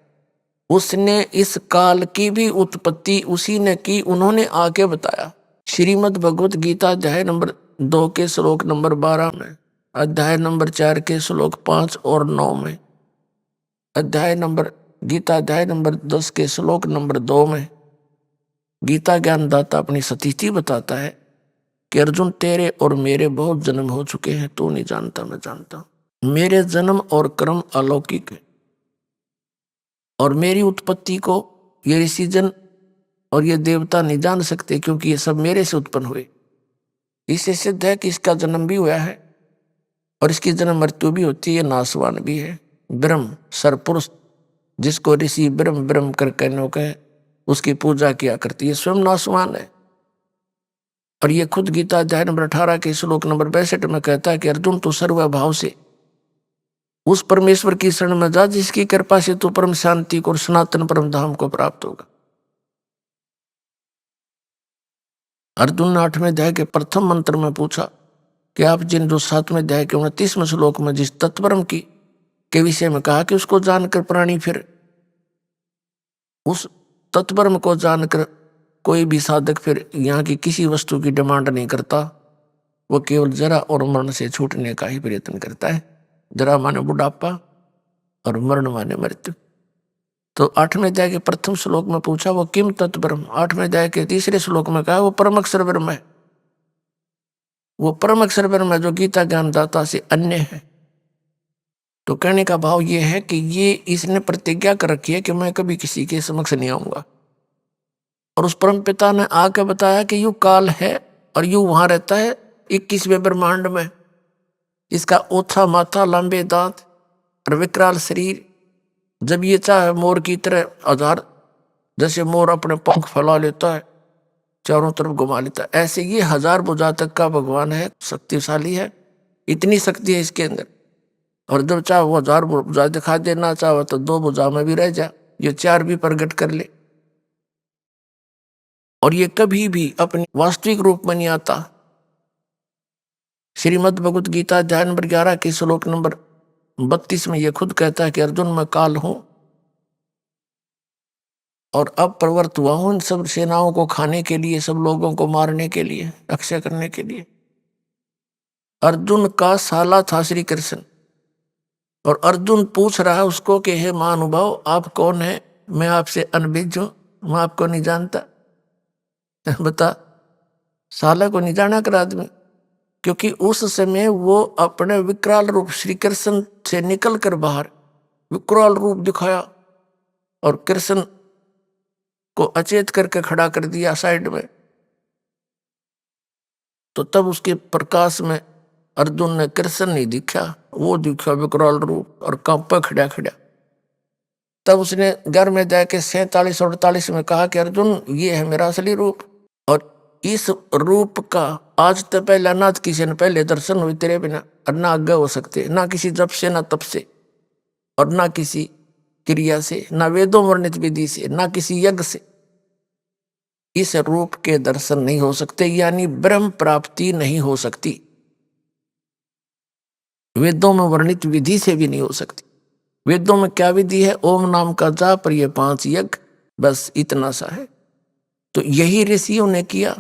उसने इस काल की भी उत्पत्ति उसी ने की। उन्होंने आके बताया श्रीमद् भगवत गीता अध्याय नंबर 2 के श्लोक नंबर 12 में, अध्याय नंबर 4 के श्लोक 5 और 9 में, अध्याय नंबर गीता अध्याय नंबर 10 के श्लोक नंबर 2 में गीता ज्ञानदाता अपनी स्थिति बताता है कि अर्जुन तेरे और मेरे बहुत जन्म हो चुके हैं, तू नहीं जानता मैं जानता हूं। मेरे जन्म और कर्म अलौकिक है, और मेरी उत्पत्ति को ये ऋषिजन और ये देवता नहीं जान सकते, क्योंकि ये सब मेरे से उत्पन्न हुए। इससे सिद्ध है कि इसका जन्म भी हुआ है और इसकी जन्म मृत्यु भी होती है, नाशवान भी है। ब्रह्म सरपुरुष जिसको ऋषि ब्रह्म ब्रह्म कर कहने कहे, उसकी पूजा किया करती है, स्वयं नाशवान है। और ये खुद गीता अध्याय नंबर 18 के श्लोक नंबर 62 में कहता है कि अर्जुन तू सर्वभाव से उस परमेश्वर की शरण में जा जिसकी कृपा से तू परम शांति को और सनातन परम धाम को प्राप्त होगा। अर्जुन ने 8वें अध्याय के प्रथम मंत्र में पूछा कि आप जिन जो 7वें अध्याय के 29वें श्लोक में जिस तत्परम की के विषय में कहा कि उसको जानकर प्राणी फिर उस तत्परम को जानकर कोई भी साधक फिर यहाँ की किसी वस्तु की डिमांड नहीं करता, वो केवल जरा और मरण से छूटने का ही प्रयत्न करता है। जरा माने बुढ़ापा और मरण माने मृत्यु। तो 8वें अध्याय के प्रथम श्लोक में पूछा वो किम तत्परम, 8वें अध्याय के 3रे श्लोक में कहा वो परम अक्षर ब्रह्म है। वो परम अक्षर ब्रह्म है जो गीता ज्ञानदाता से अन्य है। तो कहने का भाव ये है कि ये इसने प्रतिज्ञा कर रखी है कि मैं कभी किसी के समक्ष नहीं आऊंगा। और उस परम पिता ने आके बताया कि यू काल है और यू वहां रहता है 21वें ब्रह्मांड में। इसका ओछा माथा, लंबे दांत और विकराल शरीर। जब ये चाहे मोर की तरह हजार, जैसे मोर अपने पंख फैला लेता है चारों तरफ घुमा लेता है, ऐसे ये 1000 भुजा तक का भगवान है, शक्तिशाली है, इतनी शक्ति है इसके अंदर। और जब चाहे वो 1000 भुजा दिखा देना चाहे तो 2 भुजा में भी रह जा, ये 4 भी प्रकट कर ले। और ये कभी भी अपने वास्तविक रूप में नहीं आता। श्रीमद् भगवत गीता अध्याय नंबर 11 के श्लोक नंबर 32 में ये खुद कहता है कि अर्जुन मैं काल हूं और अब प्रवृत्त हुआ हूं इन सब सेनाओं को खाने के लिए, सब लोगों को मारने के लिए, रक्षा करने के लिए। अर्जुन का साला था श्री कृष्ण, और अर्जुन पूछ रहा है उसको कि हे महानुभाव आप कौन है, मैं आपसे अनभिज्ञ हूं, मैं आपको नहीं जानता। बता, साला को नहीं जाना कर आदमी, क्योंकि उस समय वो अपने विकराल रूप श्री कृष्ण से निकल कर बाहर विकराल रूप दिखाया और कृष्ण को अचेत करके खड़ा कर दिया साइड में। तो तब उसके प्रकाश में अर्जुन ने कृष्ण नहीं दिखा, वो दिखा विकराल रूप और कांपा खड़ा खड़ा। तब उसने घर में जाके 47 और 48 में कहा कि अर्जुन ये है मेरा असली रूप, और इस रूप का आज तक पहले ना किसी ने पहले दर्शन हुए तेरे बिना, और ना आगे हो सकते, ना किसी जप से ना तप से, और ना किसी क्रिया से, ना वेदों वर्णित विधि से, ना किसी यज्ञ से इस रूप के दर्शन नहीं हो सकते, यानी ब्रह्म प्राप्ति नहीं हो सकती। वेदों में वर्णित विधि से भी नहीं हो सकती। वेदों में क्या विधि है? ओम नाम का जाप और ये 5 यज्ञ, बस इतना सा है। तो यही ऋषियों ने किया,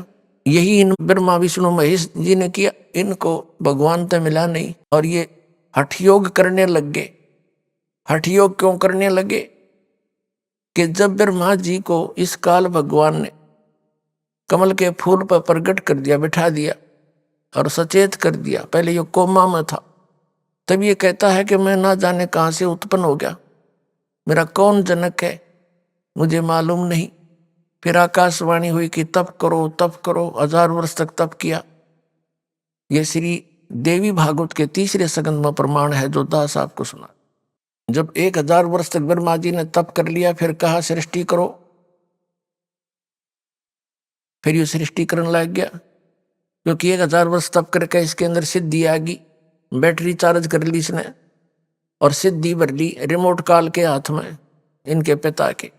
यही इन ब्रह्मा विष्णु महेश जी ने किया, इनको भगवान तो मिला नहीं और ये हठ योग करने लग गए। हठ योग क्यों करने लगे? कि जब ब्रह्मा जी को इस काल भगवान ने कमल के फूल पर प्रकट कर दिया, बिठा दिया और सचेत कर दिया, पहले ये कोमा में था, तब ये कहता है कि मैं ना जाने कहां से उत्पन्न हो गया, मेरा कौन जनक है मुझे मालूम नहीं। फिर आकाशवाणी हुई कि तप करो तप करो, 1000 वर्ष तक तप किया। ये श्री देवी भागवत के 3रे स्कंद में प्रमाण है जो दास आपको सुना। जब 1000 वर्ष तक ब्रह्मा जी ने तप कर लिया, फिर कहा सृष्टि करो, फिर ये सृष्टि करने लग गया, क्योंकि 1000 वर्ष तप करके इसके अंदर सिद्धि आ गई, बैटरी चार्ज कर ली इसने और सिद्धि भर ली रिमोट काल के हाथ में इनके पिता के।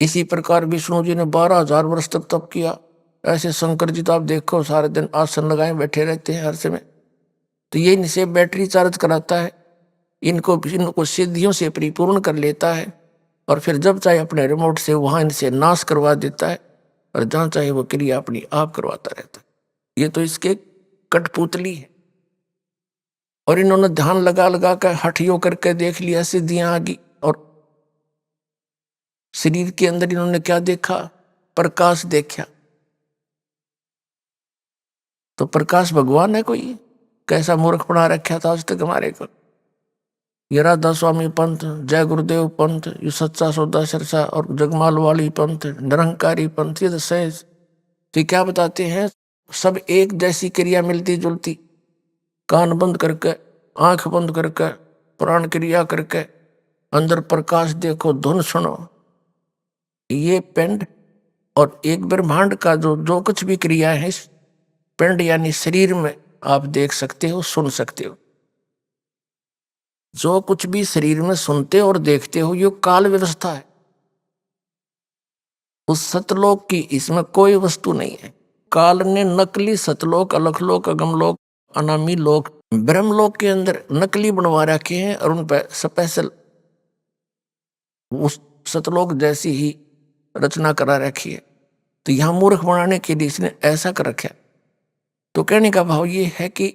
इसी प्रकार विष्णु जी ने 12,000 वर्ष तक तप किया। ऐसे शंकर जी तो आप देखो सारे दिन आसन लगाए बैठे रहते हैं हर समय, तो ये इनसे बैटरी चार्ज कराता है, इनको सिद्धियों से परिपूर्ण कर लेता है, और फिर जब चाहे अपने रिमोट से वहां इनसे नाश करवा देता है, और जहां चाहे वो क्रिया अपनी आप करवाता रहता है। ये तो इसके कठपुतली है। और इन्होंने ध्यान लगा लगा कर हठियों करके देख लिया, सिद्धियां आ गई, और शरीर के अंदर इन्होंने क्या देखा? प्रकाश देखा। तो प्रकाश भगवान है कोई? कैसा मूर्ख बना रखा था आज तक हमारे को। ये राधा स्वामी पंथ, जय गुरुदेव पंथ, ये सच्चा सौदा सरसा और जगमाल वाली पंथ, निरंकारी पंथ, ये तो सहज। तो क्या बताते हैं? सब एक जैसी क्रिया मिलती जुलती, कान बंद करके, आंख बंद करके, प्राण क्रिया करके, अंदर प्रकाश देखो, धुन सुनो। ये पिंड और एक ब्रह्मांड का जो कुछ भी क्रिया है इस पिंड यानी शरीर में आप देख सकते हो, सुन सकते हो। जो कुछ भी शरीर में सुनते और देखते हो ये काल व्यवस्था है। उस सतलोक की इसमें कोई वस्तु नहीं है। काल ने नकली सतलोक, अलखलोक, अगमलोक, अनामी लोक, ब्रह्मलोक के अंदर नकली बनवा रखे हैं और उन पर स्पेशल उस सतलोक जैसी ही रचना करा रखी है। तो यहां मूर्ख बनाने के लिए इसने ऐसा कर रखा। तो कहने का भाव ये है कि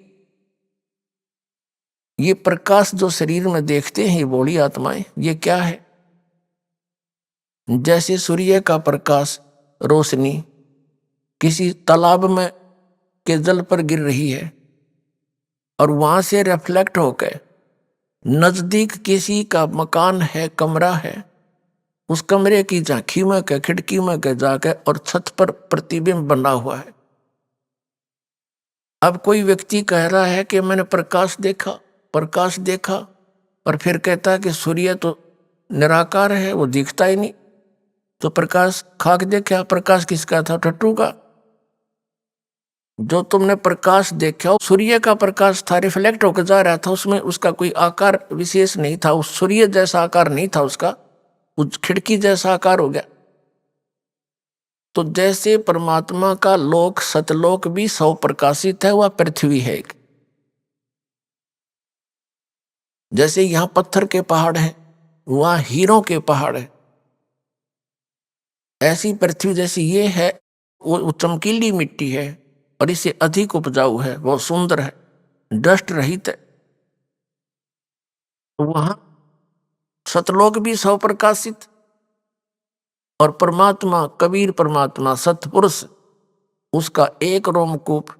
ये प्रकाश जो शरीर में देखते हैं ये बॉडी आत्माएं, ये क्या है? जैसे सूर्य का प्रकाश, रोशनी किसी तालाब में के जल पर गिर रही है और वहां से रिफ्लेक्ट होकर नजदीक किसी का मकान है, कमरा है, उस कमरे की झांकी में के, खिड़की में के जाकर और छत पर प्रतिबिंब बना हुआ है। अब कोई व्यक्ति कह रहा है कि मैंने प्रकाश देखा, प्रकाश देखा, और फिर कहता है कि सूर्य तो निराकार है, वो दिखता ही नहीं। तो प्रकाश खाक देखा, प्रकाश किसका था? टट्टू का। जो तुमने प्रकाश देखा सूर्य का प्रकाश था, रिफ्लेक्ट होकर जा रहा था, उसमें उसका कोई आकार विशेष नहीं था, उस सूर्य जैसा आकार नहीं था उसका, उस खिड़की जैसा आकार हो गया। तो जैसे परमात्मा का लोक सतलोक भी सौ प्रकाशित है, वह पृथ्वी है एक। जैसे यहां पत्थर के पहाड़ हैं, वहां हीरों के पहाड़ है, ऐसी पृथ्वी जैसी ये है, वो चमकीली मिट्टी है और इससे अधिक उपजाऊ है, बहुत सुंदर है, डस्ट रहित है। वहां सतलोक भी सौ प्रकाशित, और परमात्मा कबीर परमात्मा सतपुरुष, उसका एक रोमकूप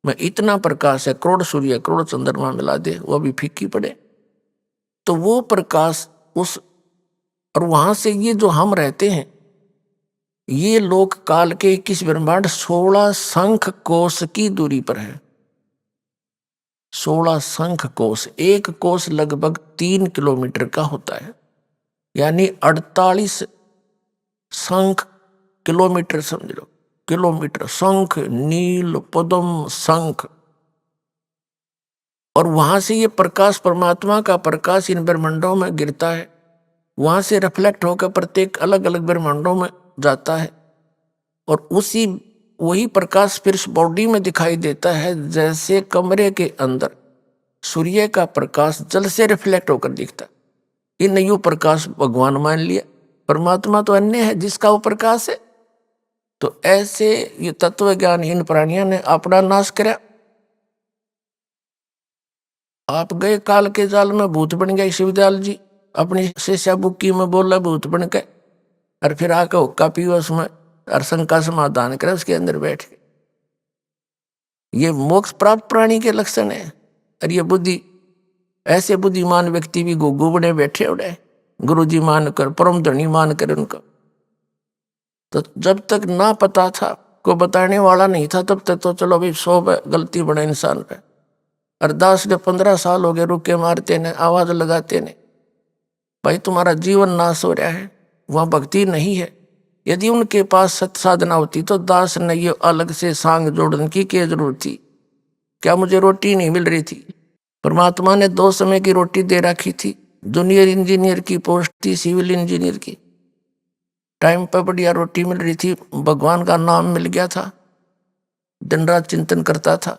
में इतना प्रकाश है, करोड़ सूर्य करोड़ चंद्रमा मिला दे वो भी फीकी पड़े। तो वो प्रकाश उस, और वहां से ये जो हम रहते हैं, ये लोक काल के 21 ब्रह्मांड 16 शंख कोश की दूरी पर है। 16 शंख कोश, एक कोश लगभग 3 किलोमीटर का होता है, यानी 48 शंख किलोमीटर समझ लो, किलोमीटर, शंख नील पद्म शंख। और वहां से ये प्रकाश, परमात्मा का प्रकाश इन ब्रह्मांडों में गिरता है, वहां से रिफ्लेक्ट होकर प्रत्येक अलग अलग ब्रह्मांडों में जाता है, और उसी वही प्रकाश फिर बॉडी में दिखाई देता है। जैसे कमरे के अंदर सूर्य का प्रकाश जल से रिफ्लेक्ट होकर दिखता है, इन यू प्रकाश भगवान मान लिया, परमात्मा तो अन्य है जिसका वो प्रकाश है। तो ऐसे ये तत्व ज्ञान इन प्राणियों ने अपना नाश कराया। आप गए काल के जाल में, भूत बन गए शिवदयाल जी, अपनी शिष्या बुक्की में बोला भूत बन के, और फिर आकर हुक्का पियो उसमें और शंका समाधान करे, उसके अंदर बैठ के। ये मोक्ष प्राप्त प्राणी के लक्षण है। और ये बुद्धि, ऐसे बुद्धिमान व्यक्ति भी गुग्गू बने बैठे उड़े, गुरु जी मान कर, परम धनी मान कर उनको। तो जब तक ना पता था, को बताने वाला नहीं था, तब तक तो चलो भाई 100 गलती बने इंसान पे। अरदास ने 15 साल हो गए रुके मारते ने, आवाज लगाते ने, भाई तुम्हारा जीवन नाश हो रहा है, वहां भक्ति नहीं है। यदि उनके पास सत साधना होती तो दास ने ये अलग से सांग जोड़ने की क्या जरूरत थी? क्या मुझे रोटी नहीं मिल रही थी? परमात्मा ने 2 समय की रोटी दे रखी थी। जूनियर इंजीनियर की पोस्ट थी, सिविल इंजीनियर की, टाइम पर बढ़िया रोटी मिल रही थी, भगवान का नाम मिल गया था, दिन रात चिंतन करता था।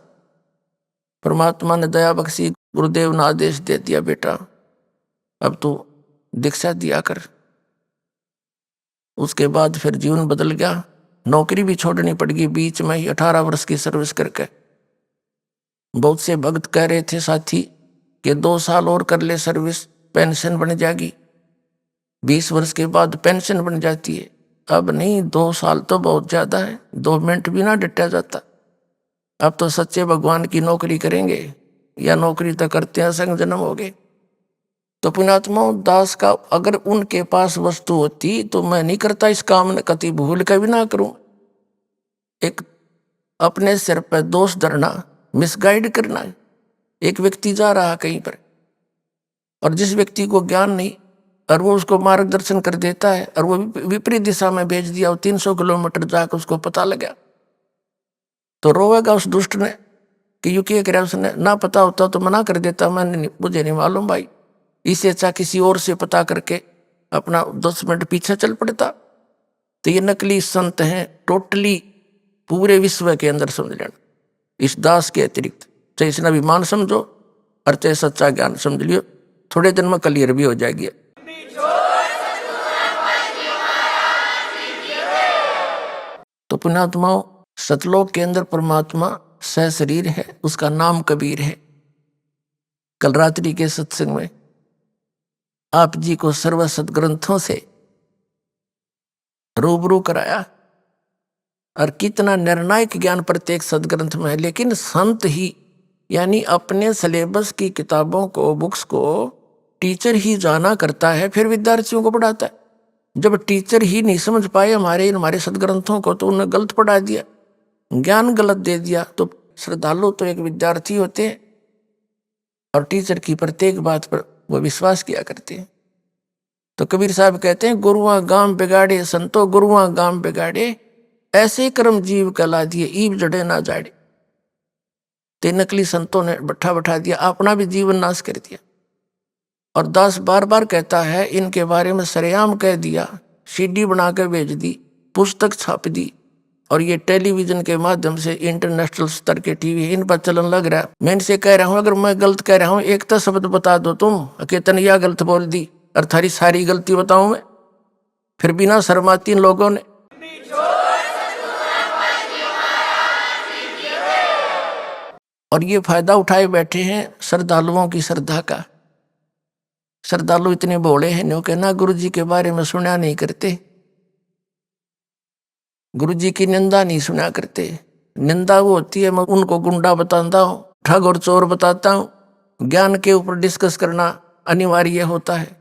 परमात्मा ने दया बख्शी, गुरुदेव ने आदेश दे दिया, बेटा अब तू दीक्षा दिया कर। उसके बाद फिर जीवन बदल गया, नौकरी भी छोड़नी पड़ गई बीच में ही, 18 वर्ष की सर्विस करके। बहुत से भक्त कह रहे थे साथी कि 2 साल और कर ले सर्विस, पेंशन बन जाएगी, 20 वर्ष के बाद पेंशन बन जाती है। अब नहीं, 2 साल तो बहुत ज्यादा है, 2 मिनट भी ना डटा जाता। अब तो सच्चे भगवान की नौकरी करेंगे, या नौकरी तो करते हैं, संग जन्म हो गए। तो पुण्यात्मा दास का अगर उनके पास वस्तु होती तो मैं नहीं करता इस काम ने, कति भूल का भी ना करूं। एक अपने सिर पर दोष धरना, मिसगाइड करना। एक व्यक्ति जा रहा कहीं पर, और जिस व्यक्ति को ज्ञान नहीं, और वो उसको मार्गदर्शन कर देता है, और वो विपरीत दिशा में भेज दिया, और 300 किलोमीटर जाकर उसको पता लगा, तो रोएगा उस दुष्ट ने कि यू क्या करे उसने, ना पता होता तो मना कर देता, मैंने मुझे नहीं मालूम भाई, इससे अच्छा किसी और से पता करके अपना 10 मिनट पीछे चल पड़ता। तो ये नकली संत हैं टोटली पूरे विश्व के अंदर, समझ लेना। इस दास के अतिरिक्त चाहे इसने अभिमान समझो और चाहे सच्चा ज्ञान समझ लियो, थोड़े दिन में क्लियर भी हो जाएगी। तो पुण्यात्माओं, सतलोक के अंदर परमात्मा सह शरीर है, उसका नाम कबीर है। कल रात्रि के सत्संग में आप जी को सर्व सदग्रंथों से रूबरू कराया, और कितना निर्णायक ज्ञान प्रत्येक सदग्रंथ में है। लेकिन संत ही, यानी अपने सिलेबस की किताबों को, बुक्स को टीचर ही जाना करता है, फिर विद्यार्थियों को पढ़ाता है। जब टीचर ही नहीं समझ पाए हमारे सदग्रंथों को, तो उन्हें गलत पढ़ा दिया, ज्ञान गलत दे दिया। तो श्रद्धालु तो एक विद्यार्थी होते हैं, और टीचर की प्रत्येक बात पर वो विश्वास किया करते हैं। तो कबीर साहब कहते हैं, गुरुआ गाम बिगाड़े संतो गुरुआ गाम बिगाड़े, ऐसे कर्म जीव कला दिए ईब जड़े ना जाड़े। ते नकली संतों ने बैठा दिया, अपना भी जीवन नाश कर दिया। और दास बार बार कहता है, इनके बारे में सरेआम कह दिया, सीडी बना कर भेज दी पुस्तक छाप दी, और ये टेलीविजन के माध्यम से इंटरनेशनल स्तर के टीवी इन पर चलन लग रहा है। मैं इनसे कह रहा हूं, अगर मैं गलत कह रहा हूं एक तो शब्द बता दो तुम कि तनिया गलत बोल दी, और थारी सारी गलती बताऊं मैं। फिर बिना शर्माती इन लोगों ने और ये फायदा उठाए बैठे हैं श्रद्धालुओं की श्रद्धा का। श्रद्धालु इतने भोले हैं, न्यों कहना गुरु जी के बारे में सुना नहीं करते, गुरु जी की निंदा नहीं सुना करते। निंदा वो होती है मैं उनको गुंडा बताता हूँ, ठग और चोर बताता हूँ। ज्ञान के ऊपर डिस्कस करना अनिवार्य होता है।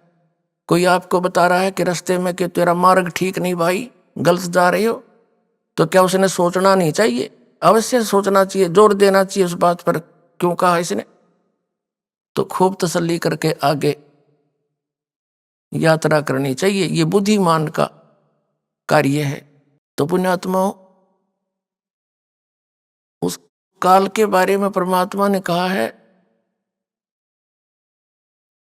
कोई आपको बता रहा है कि रास्ते में कि तेरा मार्ग ठीक नहीं भाई, गलत जा रहे हो, तो क्या उसने सोचना नहीं चाहिए? अवश्य सोचना चाहिए, जोर देना चाहिए उस बात पर, क्यों कहा इसने, तो खूब तसल्ली करके आगे यात्रा करनी चाहिए। ये बुद्धिमान का कार्य है। तो पुण्यात्माओं, उस काल के बारे में परमात्मा ने कहा है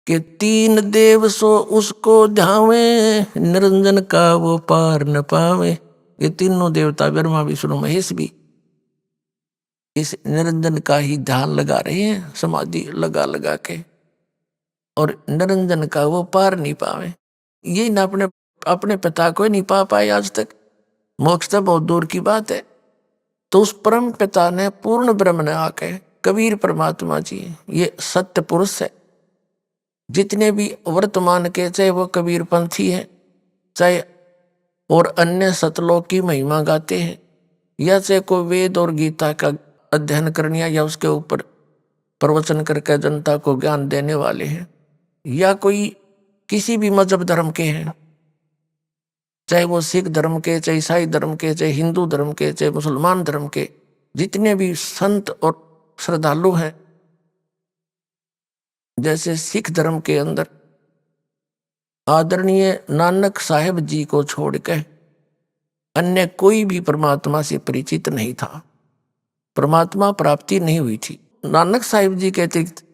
कि तीन देव सो उसको ध्यावे, निरंजन का वो पार न पावे। ये तीनों देवता ब्रह्मा विष्णु महेश भी इस निरंजन का ही ध्यान लगा रहे हैं, समाधि लगा लगा के, और निरंजन का वो पार नहीं पावे। ये न अपने पिता को नहीं पा पाए आज तक, मोक्ष तो बहुत दूर की बात है। तो उस परम पिता ने पूर्ण ब्रह्म ने आके, कबीर परमात्मा जी ये सत्य पुरुष है। जितने भी वर्तमान के, चाहे वो कबीर पंथी है, चाहे और अन्य सतलोक की महिमा गाते हैं, या चाहे कोई वेद और गीता का अध्ययन करने या उसके ऊपर प्रवचन करके जनता को ज्ञान देने वाले हैं, या कोई किसी भी मजहब धर्म के हैं, चाहे वो सिख धर्म के, चाहे ईसाई धर्म के, चाहे हिंदू धर्म के, चाहे मुसलमान धर्म के, जितने भी संत और श्रद्धालु हैं, जैसे सिख धर्म के अंदर आदरणीय नानक साहेब जी को छोड़ के अन्य कोई भी परमात्मा से परिचित नहीं था, परमात्मा प्राप्ति नहीं हुई थी। नानक साहिब जी के अतिरिक्त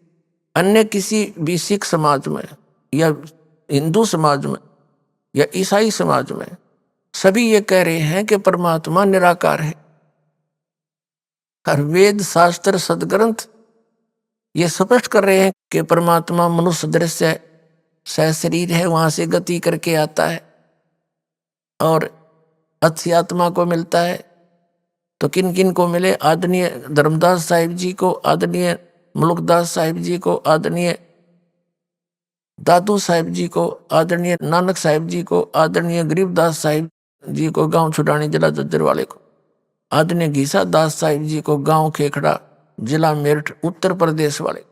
अन्य किसी भी सिख समाज में या हिंदू समाज में या ईसाई समाज में सभी ये कह रहे हैं कि परमात्मा निराकार है। हर वेद शास्त्र सदग्रंथ ये स्पष्ट कर रहे हैं कि परमात्मा मनुष्य दृश्य सहशरीर है, वहां से गति करके आता है और अच्छी आत्मा को मिलता है। तो किन किन को मिले? आदरणीय धर्मदास साहिब जी को, आदरणीय मुलुकदास साहिब जी को, आदरणीय दादू साहिब जी को, आदरणीय नानक साहिब जी को, आदरणीय गरीबदास साहिब जी को गांव छुड़ानी जिला जज्जर वाले को, आदरणीय घीसा दास साहिब जी को गांव खेखड़ा जिला मेरठ उत्तर प्रदेश वाले।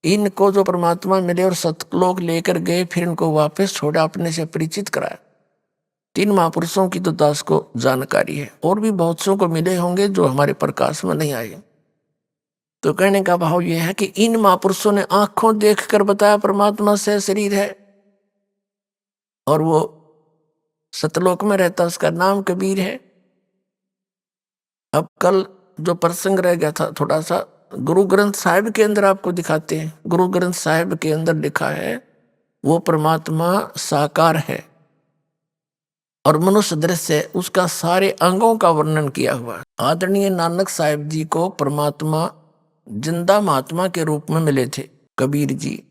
इनको जो परमात्मा मिले और सतलोक लेकर गए, फिर इनको वापस छोड़ा, अपने से परिचित कराया। 3 महापुरुषों की तो दास को जानकारी है, और भी बहुत सौ को मिले होंगे जो हमारे प्रकाश में नहीं आए। तो कहने का भाव यह है कि इन महापुरुषों ने आंखों देखकर बताया परमात्मा से शरीर है, और वो सतलोक में रहता, उसका नाम कबीर है। अब कल जो प्रसंग रह गया था थोड़ा सा, गुरु ग्रंथ साहिब के अंदर आपको दिखाते हैं। गुरु ग्रंथ साहिब के अंदर लिखा है वो परमात्मा साकार है और मनुष्य दृश्य, उसका सारे अंगों का वर्णन किया हुआ है। आदरणीय नानक साहिब जी को परमात्मा जिंदा महात्मा के रूप में मिले थे कबीर जी,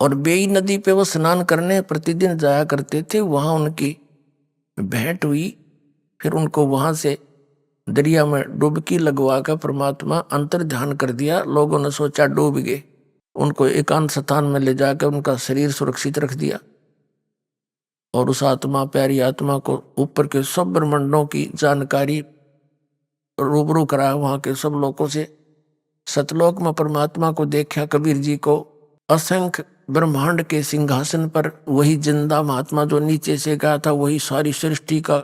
और बेई नदी पे वो स्नान करने प्रतिदिन जाया करते थे। वहां उनकी भेंट हुई, फिर उनको वहां से दरिया में डुबकी लगवा कर परमात्मा अंतर ध्यान कर दिया। लोगों ने सोचा डूब गए, उनको एकांत स्थान में ले जाकर उनका शरीर सुरक्षित रख दिया, और उस आत्मा, प्यारी आत्मा को ऊपर के सब ब्रह्मांडों की जानकारी रूबरू कराया वहां के सब लोगों से। सतलोक में परमात्मा को देखा कबीर जी को, असंख्य ब्रह्मांड के सिंहासन पर वही जिंदा महात्मा जो नीचे से गया था, वही सारी सृष्टि का।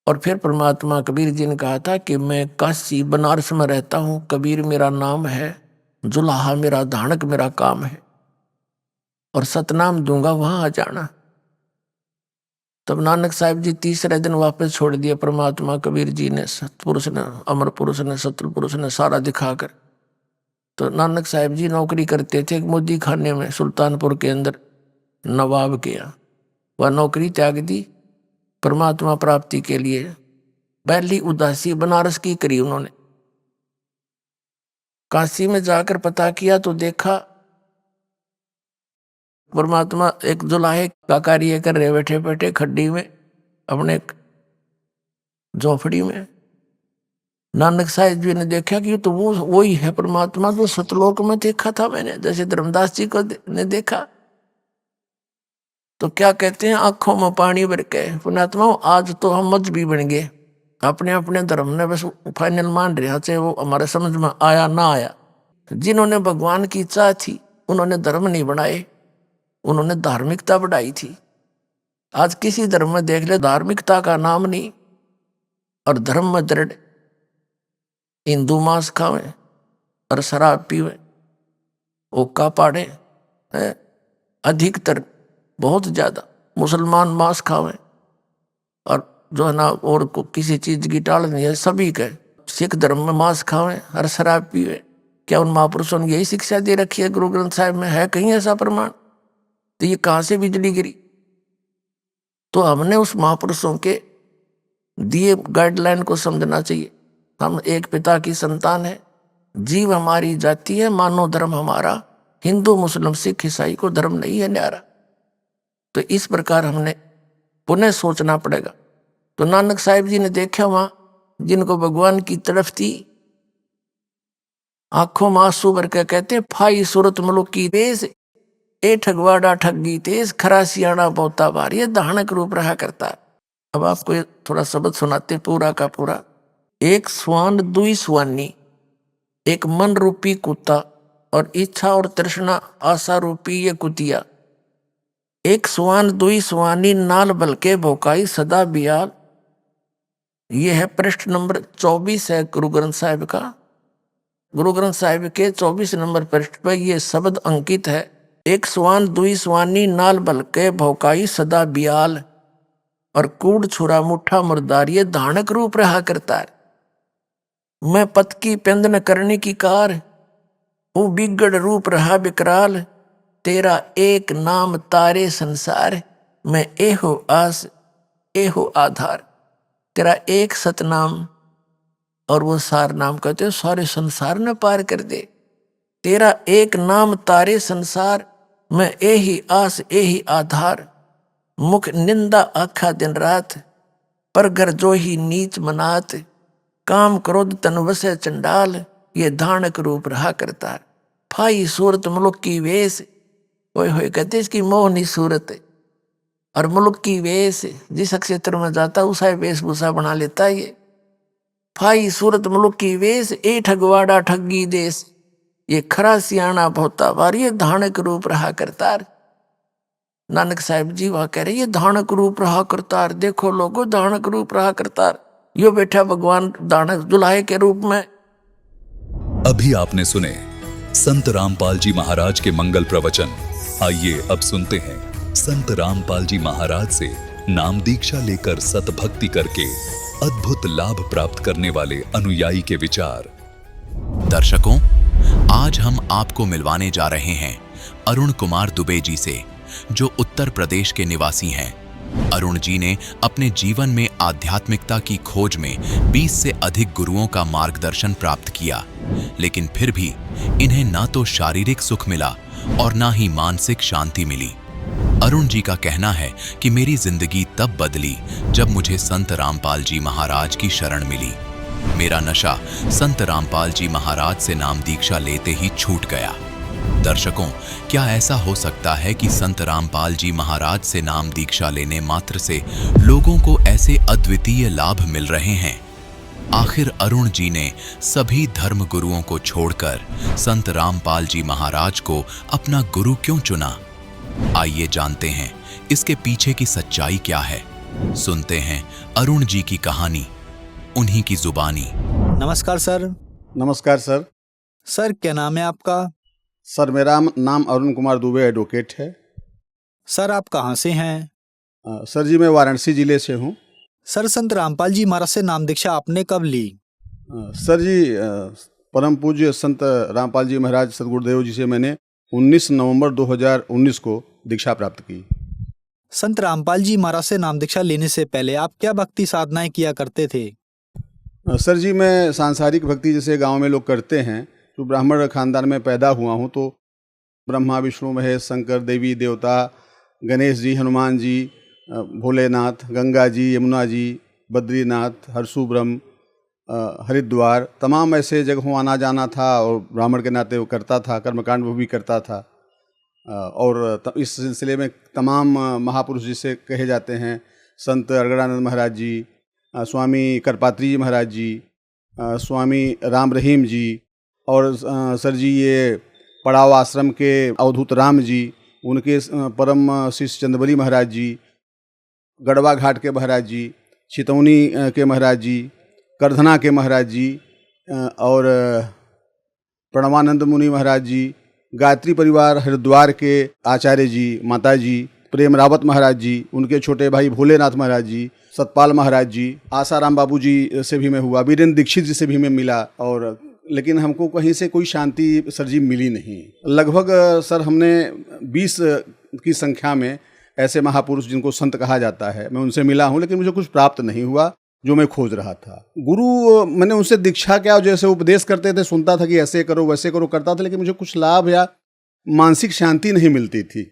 और फिर परमात्मा कबीर जी ने कहा था कि मैं काशी बनारस में रहता हूं, कबीर मेरा नाम है, जुलाहा मेरा धानक मेरा काम है, और सतनाम दूंगा, वहां आ जाना। तब नानक साहिब जी तीसरे दिन वापस छोड़ दिया परमात्मा कबीर जी ने, सतपुरुष ने, अमर पुरुष ने, सतल पुरुष ने सारा दिखाकर। तो नानक साहिब जी नौकरी करते थे मोदी खाने में, सुल्तानपुर के अंदर नवाब के यहाँ। वह नौकरी त्याग दी परमात्मा प्राप्ति के लिए पहली उदासी बनारस की करी उन्होंने। काशी में जाकर पता किया तो देखा परमात्मा एक जुलाहे का कार्य कर रहे बैठे बैठे खड्डी में अपने झोपड़ी में। नानक साहिब जी ने देखा कि तो वो वही है परमात्मा जो सतलोक में देखा था मैंने, जैसे धर्मदास जी को ने देखा। तो क्या कहते हैं, आंखों में पानी भर के पुण्यात्मा आज तो हम मजहबी बन गए, अपने अपने धर्म ने बस फाइनल मान रहे, चाहे वो हमारे समझ में आया ना आया। जिन्होंने भगवान की चाह थी उन्होंने धर्म नहीं बनाए, उन्होंने धार्मिकता बढ़ाई थी। आज किसी धर्म में देख ले धार्मिकता का नाम नहीं, और धर्म में दृढ़ हिंदू मांस खावे और शराब पीवे, ओका पाड़े, अधिकतर बहुत ज्यादा मुसलमान मांस खावे, और जो है ना और को किसी चीज की टाल नहीं है, सभी के सिख धर्म में मांस खावे और शराब पीवे। क्या उन महापुरुषों ने यही शिक्षा दे रखी है? गुरु ग्रंथ साहिब में है कहीं ऐसा प्रमाण? तो ये कहां से बिजली गिरी? तो हमने उस महापुरुषों के दिए गाइडलाइन को समझना चाहिए। हम एक पिता की संतान है, जीव हमारी जाति है, मानो धर्म हमारा, हिंदू मुस्लिम सिख ईसाई को धर्म नहीं है न्यारा। तो इस प्रकार हमने पुनः सोचना पड़ेगा। तो नानक साहिब जी ने देखा वहां जिनको भगवान की तरफ थी, आंखों में आंसू भर के कहते फाई सूरत मुलुक की तेज, ए ठगवाड़ा ठगी तेज, खरा सियाणा बहुता बार, ये दानक रूप रहा करता है। अब आपको थोड़ा शब्द सुनाते पूरा का पूरा। एक स्वान दुई स्वानी, एक मन रूपी कुत्ता और इच्छा और तृष्णा आशा रूपी ये कुतिया। एक स्वान दुई स्वानी नाल बलके भोकाई सदा बियाल। ये है पृष्ठ नंबर 24 है गुरु ग्रंथ साहिब का। गुरु ग्रंथ साहिब के 24 नंबर पृष्ठ पर ये शब्द अंकित है। एक स्वान दुई स्वानी नाल बलके भोकाई सदा बियाल, और कूड़ छुरा मुठा मुर्दार, ये धानक रूप रहा करता है। मैं पत की पेंद न करने की कार, वो बिगड़ रूप रहा बिकराल, तेरा एक नाम तारे संसार, मैं एहो आस एहो आधार। तेरा एक सतनाम और वो सार नाम कहते हो सारे संसार ने पार कर दे। तेरा एक नाम तारे संसार, मैं एही आस एही आधार। मुख निंदा आखा दिन रात, पर घर जो ही नीच मनात। काम क्रोध तन वसे चंडाल, ये धानक रूप रहा करता है। फाई सूरत मुलुक की वेश, ओए होए कहते इसकी मोहनी सूरत है। और मुल्क की वेश, जिस क्षेत्र में जाता उसा वेशभूषा बना लेता है। ये फाई सूरत मुल्क की वेश, ए ठगवाड़ा ठगी देश, ये खरा सियाणा बहुता बार, ये धानक रूप रहा करतार। नानक साहिब जी वहां कह रहे ये धानक रूप रहा करतार। देखो लोगो धानक रूप रहा करतार, यो बैठा भगवान धानक दुल्हे के रूप में। अभी आपने सुने संत रामपाल जी महाराज के मंगल प्रवचन। आइए अब सुनते हैं संत रामपाल जी महाराज से नाम दीक्षा लेकर सतभक्ति करके अद्भुत लाभ प्राप्त करने वाले अनुयायी के विचार। दर्शकों, आज हम आपको मिलवाने जा रहे हैं अरुण कुमार दुबे जी से, जो उत्तर प्रदेश के निवासी हैं। अरुण जी ने अपने जीवन में आध्यात्मिकता की खोज में 20 से अधिक गुरुओं का मार्गदर्शन प्राप्त किया, लेकिन फिर भी इन्हें ना तो शारीरिक सुख मिला और ना ही मानसिक शांति मिली। अरुण जी का कहना है कि मेरी जिंदगी तब बदली जब मुझे संत रामपाल जी महाराज की शरण मिली। मेरा नशा संत रामपाल जी महाराज से नाम दीक्षा लेते ही छूट गया। दर्शकों, क्या ऐसा हो सकता है कि संत रामपाल जी महाराज से नाम दीक्षा लेने मात्र से लोगों को ऐसे अद्वितीय लाभ मिल रहे हैं? आखिर अरुण जी ने सभी धर्म गुरुओं को छोड़कर संत रामपाल जी महाराज को अपना गुरु क्यों चुना? आइए जानते हैं इसके पीछे की सच्चाई क्या है। सुनते हैं अरुण जी की कहानी, उन्हीं की जुबानी। नमस्कार सर। नमस्कार सर। सर क्या नाम है आपका? सर मेरा नाम अरुण कुमार दुबे एडवोकेट है। सर आप कहाँ से हैं? सर जी मैं वाराणसी जिले से हूँ। सर संत रामपाल जी महाराज से नाम दीक्षा आपने कब ली? सर जी परम पूज्य संत रामपाल जी महाराज सदगुरुदेव जी से मैंने 19 नवंबर 2019 को दीक्षा प्राप्त की। संत रामपाल जी महाराज से नाम दीक्षा लेने से पहले आप क्या भक्ति साधनाएं किया करते थे? सर जी, मैं सांसारिक भक्ति जैसे गांव में लोग करते हैं, तो ब्राह्मण खानदान में पैदा हुआ हूं, तो ब्रह्मा विष्णु महेश शंकर देवी देवता गणेश जी, हनुमान जी, भोलेनाथ, गंगा जी, यमुना जी, बद्रीनाथ, हरसूब्रह्म, हरिद्वार, तमाम ऐसे जगहों आना जाना था और ब्राह्मण के नाते वो करता था, कर्मकांड वो भी करता था। और इस सिलसिले में तमाम महापुरुष जिसे कहे जाते हैं, संत अरगड़ानंद महाराज जी, स्वामी करपात्री जी महाराज जी, स्वामी राम रहीम जी, और सर जी ये पड़ाव आश्रम के अवधूत राम जी, उनके परम शिष्य चंदबली महाराज जी, गढ़वा घाट के महाराज जी, चितौनी के महाराज जी, करधना के महाराज जी, और प्रणवानंद मुनि महाराज जी, गायत्री परिवार हरिद्वार के आचार्य जी, माता जी, प्रेम रावत महाराज जी, उनके छोटे भाई भोलेनाथ महाराज जी, सतपाल महाराज जी, आसाराम बाबू जी से भी मैं हुआ, वीरेंद्र दीक्षित जी से भी मैं मिला, और लेकिन हमको कहीं से कोई शांति सर जी मिली नहीं। लगभग सर हमने 20 की संख्या में ऐसे महापुरुष जिनको संत कहा जाता है, मैं उनसे मिला हूँ, लेकिन मुझे कुछ प्राप्त नहीं हुआ जो मैं खोज रहा था। गुरु मैंने उनसे दीक्षा क्या, जैसे उपदेश करते थे सुनता था कि ऐसे करो वैसे करो करता था, लेकिन मुझे कुछ लाभ या मानसिक शांति नहीं मिलती थी,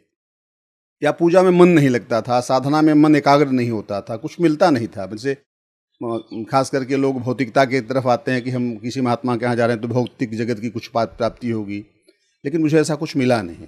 या पूजा में मन नहीं लगता था, साधना में मन एकाग्र नहीं होता था, कुछ मिलता नहीं था। वैसे खास करके लोग भौतिकता की तरफ आते हैं कि हम किसी महात्मा के यहाँ जा रहे हैं तो भौतिक जगत की कुछ प्राप्ति होगी, लेकिन मुझे ऐसा कुछ मिला नहीं।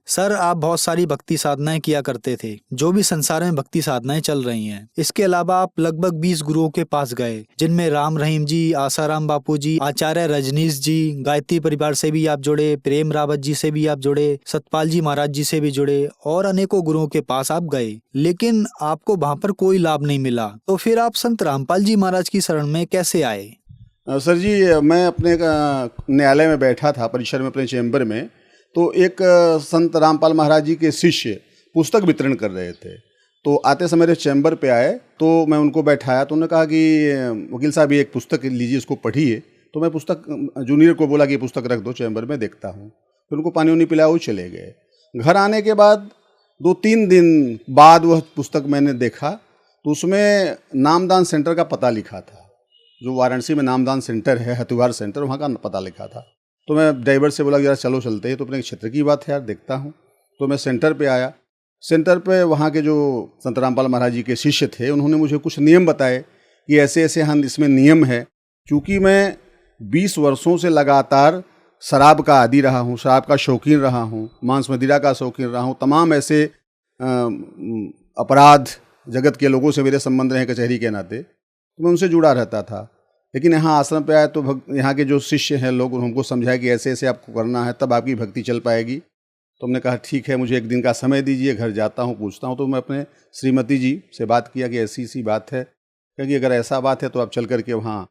सर, आप बहुत सारी भक्ति साधनाएं किया करते थे, जो भी संसार में भक्ति साधनाएं चल रही हैं। इसके अलावा आप लगभग 20 गुरुओं के पास गए, जिनमें राम रहीम जी, आसाराम बापू जी, आचार्य रजनीश जी, गायत्री परिवार से भी आप जुड़े, प्रेम रावत जी से भी आप जुड़े, सतपाल जी महाराज जी से भी जुड़े, और अनेकों गुरुओं के पास आप गए, लेकिन आपको वहाँ पर कोई लाभ नहीं मिला। तो फिर आप संत रामपाल जी महाराज की शरण में कैसे आए? सर जी, मैं अपने न्यायालय में बैठा था, परिसर में, अपने चैम्बर में, तो एक संत रामपाल महाराज जी के शिष्य पुस्तक वितरण कर रहे थे। तो आते समय मेरे चैम्बर पे आए, तो मैं उनको बैठाया, तो उन्होंने कहा कि वकील साहब ये एक पुस्तक लीजिए, इसको पढ़िए। तो मैं पुस्तक जूनियर को बोला कि ये पुस्तक रख दो चैम्बर में, देखता हूँ। फिर उनको पानी उनी पिलाया, वो चले गए। घर आने के बाद 2-3 दिन बाद वह पुस्तक मैंने देखा, तो उसमें नामदान सेंटर का पता लिखा था, जो वाराणसी में नामदान सेंटर है, हथिवार सेंटर, वहाँ का पता लिखा था। तो मैं ड्राइवर से बोला कि यार चलो चलते हैं, तो अपने क्षेत्र की बात है यार, देखता हूँ। तो मैं सेंटर पे आया। सेंटर पे वहाँ के जो संत रामपाल महाराज जी के शिष्य थे, उन्होंने मुझे कुछ नियम बताए कि ऐसे ऐसे हाँ इसमें नियम है। क्योंकि मैं 20 वर्षों से लगातार शराब का आदी रहा हूँ, शराब का शौकीन रहा हूँ, मांस मदिरा का शौकीन रहा हूँ, तमाम ऐसे अपराध जगत के लोगों से मेरे संबंध रहे कचहरी के नाते, तो मैं उनसे जुड़ा रहता था। लेकिन यहाँ आश्रम पे आए तो यहाँ के जो शिष्य हैं लोग, उनको समझाया कि ऐसे ऐसे आपको करना है, तब आपकी भक्ति चल पाएगी। तो हमने कहा ठीक है, मुझे एक दिन का समय दीजिए, घर जाता हूँ, पूछता हूँ। तो मैं अपने श्रीमती जी से बात किया कि ऐसी सी बात है, क्योंकि अगर ऐसा बात है तो आप चल करके वहाँ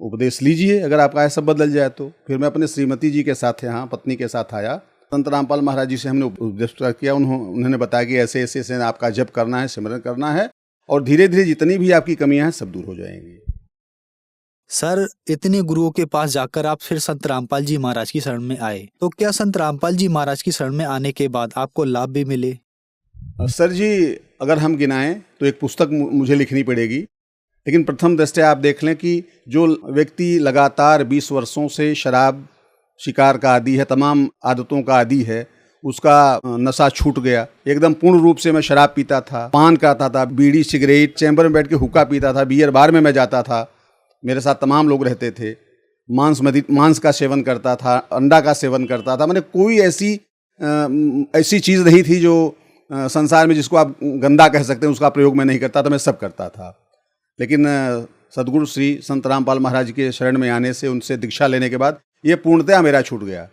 उपदेश लीजिए, अगर आपका ऐसा बदल जाए तो। फिर मैं अपने श्रीमती जी के साथ यहाँ पत्नी के साथ आया। संत रामपाल महाराज जी से हमने उपदेश किया। उन्होंने बताया कि ऐसे ऐसे ऐसे आपका जप करना है, सिमरन करना है, और धीरे धीरे जितनी भी आपकी कमियाँ हैं सब दूर हो जाएंगी। सर, इतने गुरुओं के पास जाकर आप फिर संत रामपाल जी महाराज की शरण में आए, तो क्या संत रामपाल जी महाराज की शरण में आने के बाद आपको लाभ भी मिले? सर जी, अगर हम गिनाएं तो एक पुस्तक मुझे लिखनी पड़ेगी, लेकिन प्रथम दृष्टया आप देख लें कि जो व्यक्ति लगातार 20 वर्षों से शराब शिकार का आदी है, तमाम आदतों का आदी है, उसका नशा छूट गया एकदम पूर्ण रूप से। मैं शराब पीता था, पान करता था, बीड़ी सिगरेट, चैम्बर में बैठ के हुक्का पीता था, बियर बार में मैं जाता था, मेरे साथ तमाम लोग रहते थे, मांस का सेवन करता था, अंडा का सेवन करता था। मैंने कोई ऐसी चीज़ नहीं थी जो संसार में जिसको आप गंदा कह सकते हैं, उसका प्रयोग मैं नहीं करता था, मैं सब करता था। लेकिन सदगुरु श्री संत रामपाल महाराज के शरण में आने से, उनसे दीक्षा लेने के बाद ये पूर्णतया मेरा छूट गया।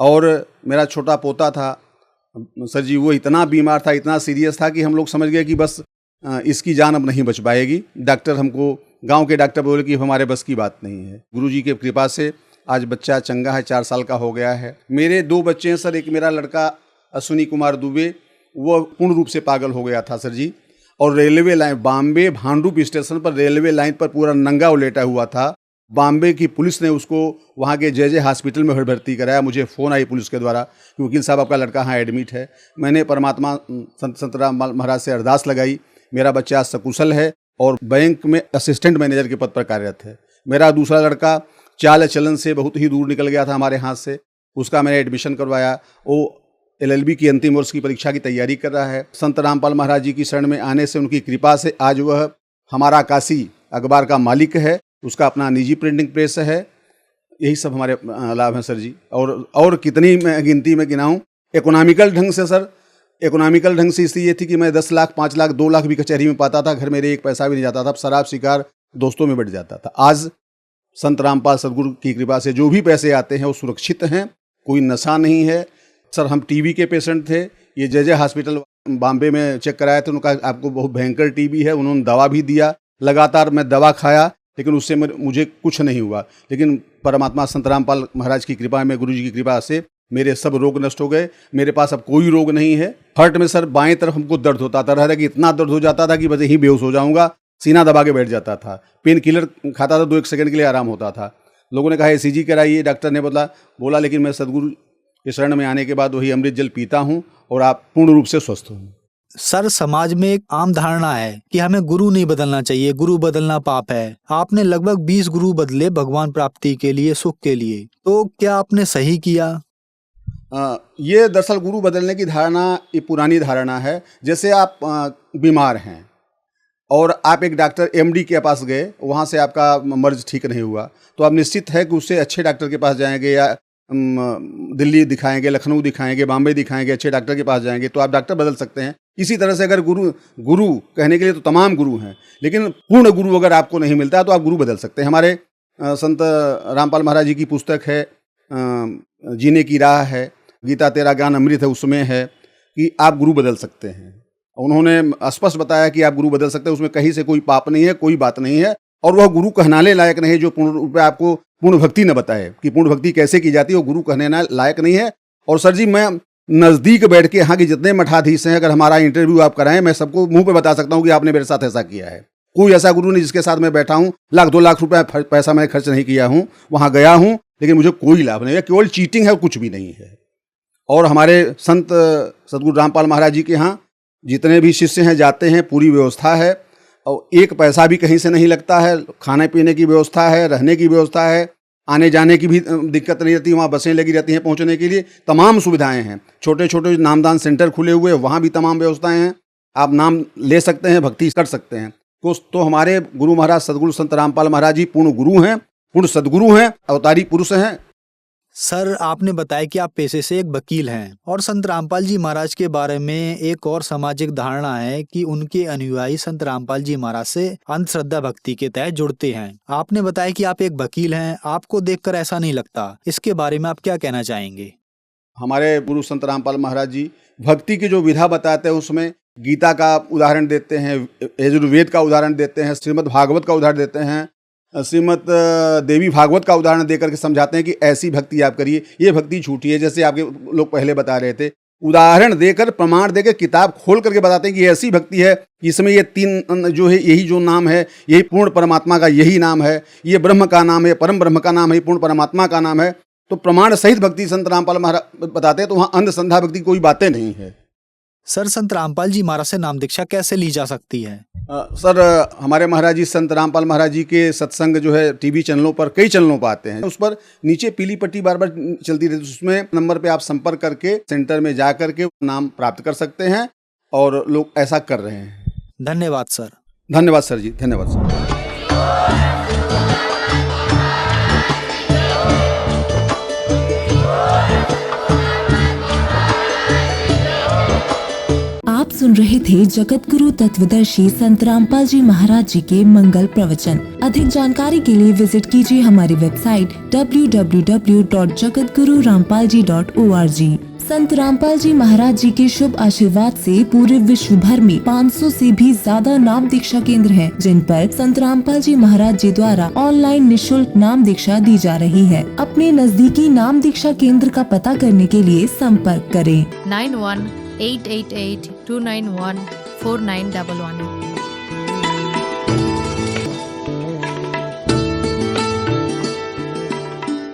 और मेरा छोटा पोता था सर जी, वो इतना बीमार था, इतना सीरियस था कि हम लोग समझ गए कि बस इसकी जान अब नहीं बच पाएगी। डॉक्टर हमको, गांव के डॉक्टर बोले कि हमारे बस की बात नहीं है। गुरुजी के कृपा से आज बच्चा चंगा है, 4 साल का हो गया है। मेरे 2 बच्चे हैं सर। एक मेरा लड़का अश्विनी कुमार दुबे, वो पूर्ण रूप से पागल हो गया था सर जी, और railway line, Bombay Bhandup station पर रेलवे लाइन पर पूरा नंगा लेटा हुआ था, बॉम्बे की पुलिस ने उसको वहाँ के जे हॉस्पिटल में भर्ती कराया। मुझे फ़ोन आई पुलिस के द्वारा कि वकील साहब आपका लड़का यहाँ एडमिट है। मैंने परमात्मा संत रामपाल महाराज से अरदास लगाई। मेरा बच्चा सकुशल है और बैंक में असिस्टेंट मैनेजर के पद पर कार्यरत है। मेरा दूसरा लड़का चाल चलन से बहुत ही दूर निकल गया था हमारे हाथ से, उसका मैंने एडमिशन करवाया। वो LLB की अंतिम वर्ष की परीक्षा की तैयारी कर रहा है। संत रामपाल महाराज जी की शरण में आने से, उनकी कृपा से आज वह हमारा काशी अखबार का मालिक है। उसका अपना निजी प्रिंटिंग प्रेस है। यही सब हमारे लाभ हैं सर जी। और कितनी मैं गिनती में गिनाऊं। इकोनॉमिकल ढंग से सर, इकोनॉमिकल ढंग से इसलिए थी कि मैं 10 लाख 5 लाख 2 लाख भी कचहरी में पाता था, घर मेरे एक पैसा भी नहीं जाता था। शराब शिकार दोस्तों में बढ़ जाता था। आज संत रामपाल सदगुरु की कृपा से जो भी पैसे आते हैं वो सुरक्षित हैं, कोई नशा नहीं है। सर हम टीबी के पेशेंट थे, ये जे हॉस्पिटल बॉम्बे में चेक कराया था, उनका आपको बहुत भयंकर टीबी है। उन्होंने दवा भी दिया, लगातार मैं दवा खाया, लेकिन उससे मुझे कुछ नहीं हुआ। लेकिन परमात्मा संत रामपाल महाराज की कृपा में, गुरु जी की कृपा से मेरे सब रोग नष्ट हो गए। मेरे पास अब कोई रोग नहीं है। हार्ट में सर बाएं तरफ हमको दर्द होता था, रह कि इतना दर्द हो जाता था कि बस यही बेहोश हो जाऊंगा, सीना दबा के बैठ जाता था। पेन किलर खाता था, 2-1 सेकंड के लिए आराम होता था। लोगों ने कहा ECG कराइए, डॉक्टर ने बोला, लेकिन मैं सदगुरु के शरण में आने के बाद वही अमृत जल पीता हूँ और आप पूर्ण रूप से स्वस्थ हूँ। सर समाज में एक आम धारणा है कि हमें गुरु नहीं बदलना चाहिए, गुरु बदलना पाप है। आपने लगभग 20 गुरु बदले भगवान प्राप्ति के लिए, सुख के लिए, तो क्या आपने सही किया? ये दरअसल गुरु बदलने की धारणा ये पुरानी धारणा है। जैसे आप बीमार हैं और आप एक डॉक्टर MD के पास गए, वहाँ से आपका मर्ज ठीक नहीं हुआ, तो आप निश्चित है कि उससे अच्छे डॉक्टर के पास जाएंगे, या दिल्ली दिखाएंगे, लखनऊ दिखाएंगे, बॉम्बे दिखाएंगे, अच्छे डॉक्टर के पास जाएंगे, तो आप डॉक्टर बदल सकते हैं। इसी तरह से अगर गुरु कहने के लिए तो तमाम गुरु हैं, लेकिन पूर्ण गुरु अगर आपको नहीं मिलता तो आप गुरु बदल सकते हैं। हमारे संत रामपाल महाराज जी की पुस्तक है जीने की राह है, गीता तेरा ज्ञान अमृत है, उसमें है कि आप गुरु बदल सकते हैं। उन्होंने स्पष्ट बताया कि आप गुरु बदल सकते हैं, उसमें कहीं से कोई पाप नहीं है, कोई बात नहीं है। और वह गुरु कहनाने लायक नहीं है जो पूर्ण रूप में आपको पूर्ण भक्ति न बताए कि पूर्ण भक्ति कैसे की जाती है, वो गुरु कहने लायक नहीं है। और सर जी मैं नज़दीक बैठ के यहाँ के जितने मठाधीश हैं, अगर हमारा इंटरव्यू आप कराएं, मैं सबको मुंह पे बता सकता हूँ कि आपने मेरे साथ ऐसा किया है। कोई ऐसा गुरु नहीं जिसके साथ मैं बैठा हूँ, 1-2 लाख रुपए पैसा मैं खर्च नहीं किया हूँ, वहाँ गया हूँ, लेकिन मुझे कोई लाभ नहीं है, केवल चीटिंग है और कुछ भी नहीं है। और हमारे संत सदगुरु रामपाल महाराज जी के यहाँ जितने भी शिष्य हैं जाते हैं, पूरी व्यवस्था है और 1 पैसा भी कहीं से नहीं लगता है। खाने पीने की व्यवस्था है, रहने की व्यवस्था है, आने जाने की भी दिक्कत नहीं रहती। वहाँ बसें लगी रहती हैं पहुँचने के लिए, तमाम सुविधाएं हैं। छोटे छोटे नामदान सेंटर खुले हुए, वहाँ भी तमाम व्यवस्थाएं हैं। आप नाम ले सकते हैं, भक्ति कर सकते हैं। तो हमारे गुरु महाराज सदगुरु संत रामपाल महाराज जी पूर्ण गुरु हैं, पूर्ण सदगुरु हैं, अवतारी पुरुष हैं। सर आपने बताया कि आप पेशे से एक वकील हैं और संत रामपाल जी महाराज के बारे में एक और सामाजिक धारणा है कि उनके अनुयायी संत रामपाल जी महाराज से अंधश्रद्धा भक्ति के तहत जुड़ते हैं। आपने बताया कि आप एक वकील हैं, आपको देखकर ऐसा नहीं लगता, इसके बारे में आप क्या कहना चाहेंगे? हमारे गुरु संत रामपाल महाराज जी भक्ति की जो विधा बताते हैं उसमें गीता का उदाहरण देते हैं, यजुर्वेद का उदाहरण देते हैं, श्रीमद् भागवत का उदाहरण देते हैं, श्रीमद् देवी भागवत का उदाहरण देकर के समझाते हैं कि ऐसी भक्ति आप करिए, ये भक्ति झूठी है। जैसे आपके लोग पहले बता रहे थे, उदाहरण देकर, प्रमाण देकर, किताब खोल करके बताते हैं कि ऐसी भक्ति है, इसमें ये 3 जो है, यही जो नाम है, यही पूर्ण परमात्मा का यही नाम है, ये ब्रह्म का नाम है, परम ब्रह्म का नाम है, पूर्ण परमात्मा का नाम है। तो प्रमाण सहित भक्ति संत रामपाल महाराज बताते हैं, तो वहाँ अंधश्रद्धा भक्ति कोई बातें नहीं है। सर संत रामपाल जी महाराज से नाम दीक्षा कैसे ली जा सकती है? सर हमारे महाराज जी संत रामपाल महाराज जी के सत्संग जो है टीवी चैनलों पर, कई चैनलों पर आते हैं, उस पर नीचे पीली पट्टी बार बार चलती रहती है, उसमें नंबर पे आप संपर्क करके सेंटर में जा करके नाम प्राप्त कर सकते हैं और लोग ऐसा कर रहे हैं। धन्यवाद सर। धन्यवाद सर जी, धन्यवाद सर। आप सुन रहे थे जगत गुरु तत्वदर्शी संत रामपाल जी महाराज जी के मंगल प्रवचन। अधिक जानकारी के लिए विजिट कीजिए हमारी वेबसाइट www.jagatgururampalji.org। संत रामपाल जी महाराज जी के शुभ आशीर्वाद से पूरे विश्व भर में 500 से भी ज्यादा नाम दीक्षा केंद्र हैं, जिन पर संत रामपाल जी महाराज जी द्वारा ऑनलाइन निशुल्क नाम दीक्षा दी जा रही है। अपने नजदीकी नाम दीक्षा केंद्र का पता करने के लिए संपर्क करें 91 888 291 4911।